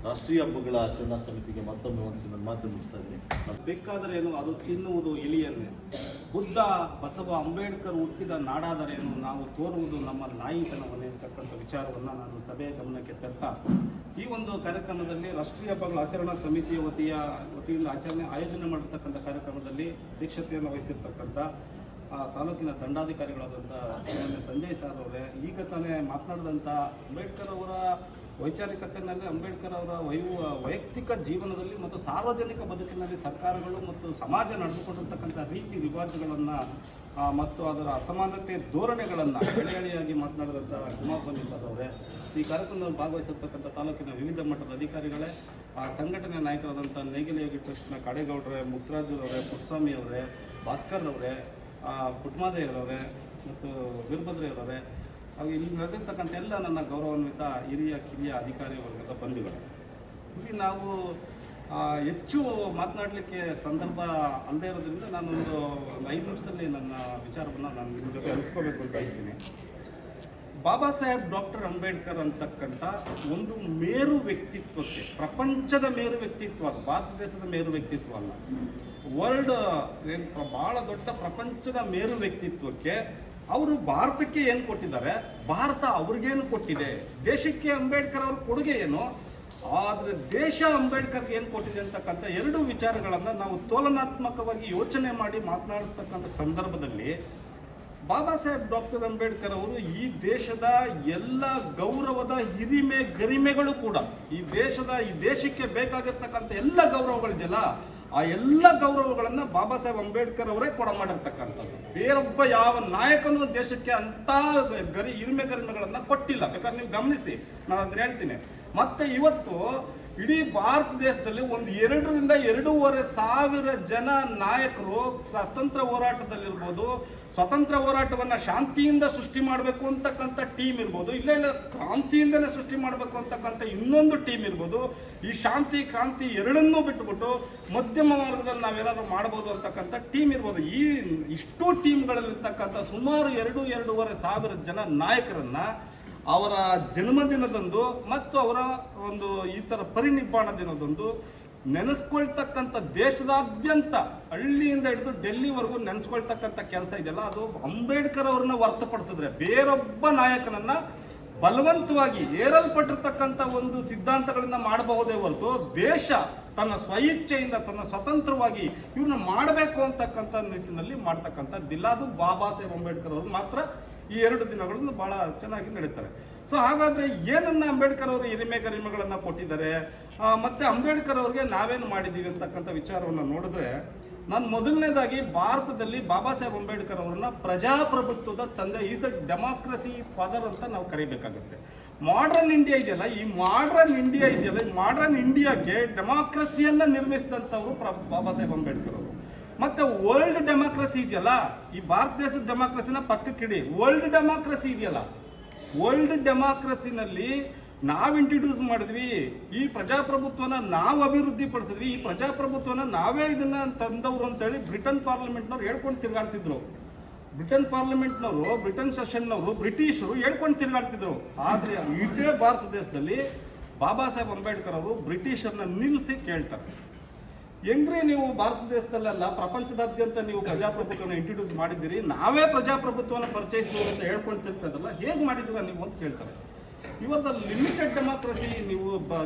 Speaker 2: ರಾಷ್ಟ್ರೀಯ ಹಬ್ಬಗಳ ಆಚರಣಾ ಸಮಿತಿಗೆ ಮತ್ತೊಮ್ಮೆ ಒಂದು ಮಾತು ಮುಗಿಸ್ತಾ ಇದ್ದೀನಿ.
Speaker 3: ಬೇಕಾದರೇನು ಅದು ತಿನ್ನುವುದು ಇಲಿಯನ್ನೇ. ಬುದ್ಧ ಬಸವ ಅಂಬೇಡ್ಕರ್ ಹುಟ್ಟಿದ ನಾಡಾದರೇನು ನಾವು ತೋರುವುದು ನಮ್ಮ ನಾಯಿತನವನ್ನೇ ಅಂತಕ್ಕಂಥ ವಿಚಾರವನ್ನು ನಾನು ಸಭೆಯ ಗಮನಕ್ಕೆ ತರ್ತಾ, ಈ ಒಂದು ಕಾರ್ಯಕ್ರಮದಲ್ಲಿ ರಾಷ್ಟ್ರೀಯ ಹಬ್ಬಗಳ ಆಚರಣಾ ಸಮಿತಿಯ ವತಿಯಿಂದ ಆಯೋಜನೆ ಮಾಡಿರ್ತಕ್ಕಂಥ ಕಾರ್ಯಕ್ರಮದಲ್ಲಿ ಅಧ್ಯಕ್ಷತೆಯನ್ನು ವಹಿಸಿರ್ತಕ್ಕಂಥ ತಾಲೂಕಿನ ದಂಡಾಧಿಕಾರಿಗಳಾದಂಥ ಸಂಜಯ್ ಸರ್ ಅವರೇ, ಈಗ ತಾನೇ ಮಾತನಾಡಿದಂಥ ಅಂಬೇಡ್ಕರ್ ಅವರ ವೈಚಾರಿಕತೆಯಲ್ಲಿ, ಅಂಬೇಡ್ಕರ್ ಅವರ ವೈಯಕ್ತಿಕ ಜೀವನದಲ್ಲಿ ಮತ್ತು ಸಾರ್ವಜನಿಕ ಬದುಕಿನಲ್ಲಿ ಸರ್ಕಾರಗಳು ಮತ್ತು ಸಮಾಜ ನಡೆದುಕೊಂಡಿರ್ತಕ್ಕಂಥ ರೀತಿ ರಿವಾಜುಗಳನ್ನು ಮತ್ತು ಅದರ ಅಸಮಾನತೆ ಧೋರಣೆಗಳನ್ನು ಎಳೆಯಾಗಿ ಮಾತನಾಡಿದಂಥ ಕುಮಾರಸ್ವಾಮಿ ಸರ್ ಅವರೇ, ಈ ಕಾರ್ಯಕ್ರಮದಲ್ಲಿ ಭಾಗವಹಿಸಿರ್ತಕ್ಕಂಥ ತಾಲೂಕಿನ ವಿವಿಧ ಮಟ್ಟದ ಅಧಿಕಾರಿಗಳೇ, ಸಂಘಟನೆ ನಾಯಕರಾದಂಥ ನೇಗಿಲಯೋಗಿ ಟ್ರಸ್ಟ್ನ ಕಾಡೇಗೌಡರೇ, ಮುಕ್ತರಾಜುರವರೇ, ಪುಟ್ಟಸ್ವಾಮಿ ಅವರೇ, ಭಾಸ್ಕರ್ ಅವರೇ, ಪುಟ್ಟಮಾದೇವರವರೇ ಮತ್ತು ವೀರಭದ್ರೆಯವರೇ, ಇಲ್ಲಿ ನಡೆದಿರ್ತಕ್ಕಂಥ ಎಲ್ಲ ನನ್ನ ಗೌರವಾನ್ವಿತ ಹಿರಿಯ ಕಿರಿಯ ಅಧಿಕಾರಿ ವರ್ಗದ ಬಂಧುಗಳು, ಇಲ್ಲಿ ನಾವು ಹೆಚ್ಚು ಮಾತನಾಡಲಿಕ್ಕೆ ಸಂದರ್ಭ ಅಲ್ಲದೆ ಇರೋದ್ರಿಂದ ನಾನೊಂದು 5 ನಿಮಿಷದಲ್ಲಿ ನನ್ನ ವಿಚಾರವನ್ನು ನಾನು ನಿಮ್ಮ ಜೊತೆ ಹಂಚ್ಕೋಬೇಕು ಅಂತ ಬಯಸ್ತೀನಿ. ಬಾಬಾ ಸಾಹೇಬ್ ಡಾಕ್ಟರ್ ಅಂಬೇಡ್ಕರ್ ಅಂತಕ್ಕಂಥ ಒಂದು ಮೇರು ವ್ಯಕ್ತಿತ್ವಕ್ಕೆ, ಪ್ರಪಂಚದ ಮೇರು ವ್ಯಕ್ತಿತ್ವ, ಅದು ಭಾರತ ದೇಶದ ಮೇರು ವ್ಯಕ್ತಿತ್ವ ಅಲ್ಲ, ವರ್ಲ್ಡ್ ಭಾಳ ದೊಡ್ಡ ಪ್ರಪಂಚದ ಮೇರು ವ್ಯಕ್ತಿತ್ವಕ್ಕೆ ಅವರು ಭಾರತಕ್ಕೆ ಏನು ಕೊಟ್ಟಿದ್ದಾರೆ, ಭಾರತ ಅವ್ರಿಗೇನು ಕೊಟ್ಟಿದೆ, ದೇಶಕ್ಕೆ ಅಂಬೇಡ್ಕರ್ ಅವ್ರ ಕೊಡುಗೆ ಏನು, ಆದರೆ ದೇಶ ಅಂಬೇಡ್ಕರ್ಗೆ ಏನು ಕೊಟ್ಟಿದೆ ಅಂತಕ್ಕಂಥ 2 ವಿಚಾರಗಳನ್ನು ನಾವು ತುಲನಾತ್ಮಕವಾಗಿ ಯೋಚನೆ ಮಾಡಿ ಮಾತನಾಡ್ತಕ್ಕಂಥ ಸಂದರ್ಭದಲ್ಲಿ ಬಾಬಾ ಸಾಹೇಬ್ ಡಾಕ್ಟರ್ ಅಂಬೇಡ್ಕರ್ ಅವರು ಈ ದೇಶದ ಎಲ್ಲ ಗೌರವದ ಹಿರಿಮೆ ಗರಿಮೆಗಳು ಕೂಡ, ಈ ದೇಶಕ್ಕೆ ಬೇಕಾಗಿರ್ತಕ್ಕಂಥ ಎಲ್ಲ ಗೌರವಗಳಿದೆಯಲ್ಲ, ಆ ಎಲ್ಲ ಗೌರವಗಳನ್ನು ಬಾಬಾ ಸಾಹೇಬ್ ಅಂಬೇಡ್ಕರ್ ಅವರೇ ಮಾಡಿರ್ತಕ್ಕಂಥದ್ದು. ಬೇರೊಬ್ಬ ಯಾವ ನಾಯಕನೂ ದೇಶಕ್ಕೆ ಅಂತ ಹಿರಿಮೆ ಗರಿಮೆಗಳನ್ನು ಕೊಟ್ಟಿಲ್ಲ. ಬೇಕಾದ್ರೆ ನೀವು ಗಮನಿಸಿ, ನಾನು ಅದನ್ನ ಹೇಳ್ತೀನಿ. ಮತ್ತೆ ಇವತ್ತು ಇಡೀ ಭಾರತ ದೇಶದಲ್ಲಿ ಒಂದು 2 ರಿಂದ 2.5 ಸಾವಿರ ಜನ ನಾಯಕರು ಸ್ವಾತಂತ್ರ್ಯ ಹೋರಾಟದಲ್ಲಿರ್ಬೋದು, ಸ್ವಾತಂತ್ರ್ಯ ಹೋರಾಟವನ್ನು ಶಾಂತಿಯಿಂದ ಸೃಷ್ಟಿ ಮಾಡಬೇಕು ಅಂತಕ್ಕಂಥ ಟೀಮ್ ಇರ್ಬೋದು, ಇಲ್ಲ ಕ್ರಾಂತಿಯಿಂದಲೇ ಸೃಷ್ಟಿ ಮಾಡಬೇಕು ಅಂತಕ್ಕಂಥ ಇನ್ನೊಂದು ಟೀಮ್ ಇರ್ಬೋದು. ಈ ಶಾಂತಿ ಕ್ರಾಂತಿ ಎರಡನ್ನೂ ಬಿಟ್ಟುಬಿಟ್ಟು ಮಧ್ಯಮ ಮಾರ್ಗದಲ್ಲಿ ನಾವೇನಾದರೂ ಮಾಡ್ಬೋದು ಅಂತಕ್ಕಂಥ ಟೀಮ್ ಇರ್ಬೋದು. ಇಷ್ಟು ಟೀಮ್ಗಳಲ್ಲಿರ್ತಕ್ಕಂಥ ಸುಮಾರು 2-2.5 ಸಾವಿರ ಜನ ನಾಯಕರನ್ನ ಅವರ ಜನ್ಮದಿನದಂದು ಮತ್ತು ಅವರ ಒಂದು ಈ ಥರ ಪರಿನಿಬ್ಬಾಣ ದಿನದಂದು ನೆನೆಸ್ಕೊಳ್ತಕ್ಕಂಥ, ದೇಶದಾದ್ಯಂತ ಹಳ್ಳಿಯಿಂದ ಹಿಡಿದು ಡೆಲ್ಲಿವರೆಗೂ ನೆನೆಸ್ಕೊಳ್ತಕ್ಕಂಥ ಕೆಲಸ ಇದೆಯಲ್ಲ, ಅದು ಅಂಬೇಡ್ಕರ್ ಅವ್ರನ್ನ ಹೊರತುಪಡಿಸಿದ್ರೆ ಬೇರೊಬ್ಬ ನಾಯಕನನ್ನ ಬಲವಂತವಾಗಿ ಏರಲ್ಪಟ್ಟಿರ್ತಕ್ಕಂಥ ಒಂದು ಸಿದ್ಧಾಂತಗಳನ್ನ ಮಾಡಬಹುದೇ ಹೊರತು ದೇಶ ತನ್ನ ಸ್ವಇಚ್ಛೆಯಿಂದ ತನ್ನ ಸ್ವತಂತ್ರವಾಗಿ ಇವ್ರನ್ನ ಮಾಡಬೇಕು ಅಂತಕ್ಕಂಥ ನಿಟ್ಟಿನಲ್ಲಿ ಮಾಡ್ತಕ್ಕಂಥದ್ದಿಲ್ಲ. ಅದು ಬಾಬಾ ಸಾಹೇಬ್ ಅಂಬೇಡ್ಕರ್ ಅವರು ಮಾತ್ರ ಈ 2 ದಿನಗಳನ್ನು ಬಹಳ ಚೆನ್ನಾಗಿ ನಡೀತಾರೆ. ಸೊ ಹಾಗಾದ್ರೆ ಏನನ್ನ ಅಂಬೇಡ್ಕರ್ ಅವರು ಹಿರಿಮೆ ಗರಿಮೆಗಳನ್ನು ಕೊಟ್ಟಿದ್ದಾರೆ, ಮತ್ತೆ ಅಂಬೇಡ್ಕರ್ ಅವ್ರಿಗೆ ನಾವೇನು ಮಾಡಿದ್ದೀವಿ ಅಂತಕ್ಕಂಥ ವಿಚಾರವನ್ನು ನೋಡಿದ್ರೆ, ನಾನು ಮೊದಲನೇದಾಗಿ ಭಾರತದಲ್ಲಿ ಬಾಬಾ ಸಾಹೇಬ್ ಅಂಬೇಡ್ಕರ್ ಅವರನ್ನ ಪ್ರಜಾಪ್ರಭುತ್ವದ ತಂದೆ, ಈಸ್ ದ ಡೆಮಾಕ್ರಸಿ ಫಾದರ್ ಅಂತ ನಾವು ಕರಿಬೇಕಾಗುತ್ತೆ. ಮಾಡರ್ನ್ ಇಂಡಿಯಾ ಇದೆಯಲ್ಲ, ಈ ಮಾಡರ್ನ್ ಇಂಡಿಯಾಗೆ ಡೆಮಾಕ್ರಸಿಯನ್ನ ನಿರ್ಮಿಸಿದಂಥವ್ರು ಬಾಬಾ ಸಾಹೇಬ್ ಅಂಬೇಡ್ಕರ್ ಅವರು. ಮತ್ತೆ ವರ್ಲ್ಡ್ ಡೆಮಾಕ್ರಸಿ ಇದೆಯಲ್ಲ, ಈ ಭಾರತ ದೇಶದ ಡೆಮಾಕ್ರಸಿನ ಪಕ್ಕಕ್ಕಿಡಿ, ವರ್ಲ್ಡ್ ಡೆಮಾಕ್ರಸಿ ಇದೆಯಲ್ಲ, ವರ್ಲ್ಡ್ ಡೆಮಾಕ್ರಸಿನಲ್ಲಿ ನಾವು ಇಂಟ್ರೊಡ್ಯೂಸ್ ಮಾಡಿದ್ವಿ, ಈ ಪ್ರಜಾಪ್ರಭುತ್ವನ ನಾವು ಅಭಿವೃದ್ಧಿ ಪಡಿಸಿದ್ವಿ, ಈ ಪ್ರಜಾಪ್ರಭುತ್ವನ ನಾವೇ ಇದನ್ನ ತಂದವರು ಅಂತೇಳಿ ಬ್ರಿಟನ್ ಪಾರ್ಲಿಮೆಂಟ್ನವ್ರು ಹೇಳ್ಕೊಂಡು ತಿರುಗಾಡ್ತಿದ್ರು. ಬ್ರಿಟನ್ ಪಾರ್ಲಿಮೆಂಟ್ನವರು, ಬ್ರಿಟನ್ ಸೆಷನ್ನವರು, ಬ್ರಿಟಿಷರು ಹೇಳ್ಕೊಂಡು ತಿರುಗಾಡ್ತಿದ್ರು. ಆದರೆ ಇದೇ ಭಾರತ ದೇಶದಲ್ಲಿ ಬಾಬಾ ಸಾಹೇಬ್ ಅಂಬೇಡ್ಕರ್ ಅವರು ಬ್ರಿಟಿಷರ್ನ ನಿಲ್ಲಿಸಿ ಕೇಳ್ತಾರೆ, ಹೆಂಗ್ರಿ ನೀವು ಭಾರತ ದೇಶದಲ್ಲೆಲ್ಲ ಪ್ರಪಂಚದಾದ್ಯಂತ ನೀವು ಪ್ರಜಾಪ್ರಭುತ್ವನ ಇಂಟ್ರೊಡ್ಯೂಸ್ ಮಾಡಿದ್ದೀರಿ, ನಾವೇ ಪ್ರಜಾಪ್ರಭುತ್ವನ ಪರಿಚಯಿಸಿದ್ರು ಅಂತ ಹೇಳ್ಕೊಂಡು ತಿರ್ತಿದ್ರಲ್ಲ, ಹೇಗೆ ಮಾಡಿದ್ದೀರಾ ನೀವು ಅಂತ ಕೇಳ್ತಾರೆ. ಇವರದ ಲಿಮಿಟೆಡ್ ಡೆಮಾಕ್ರಸಿ.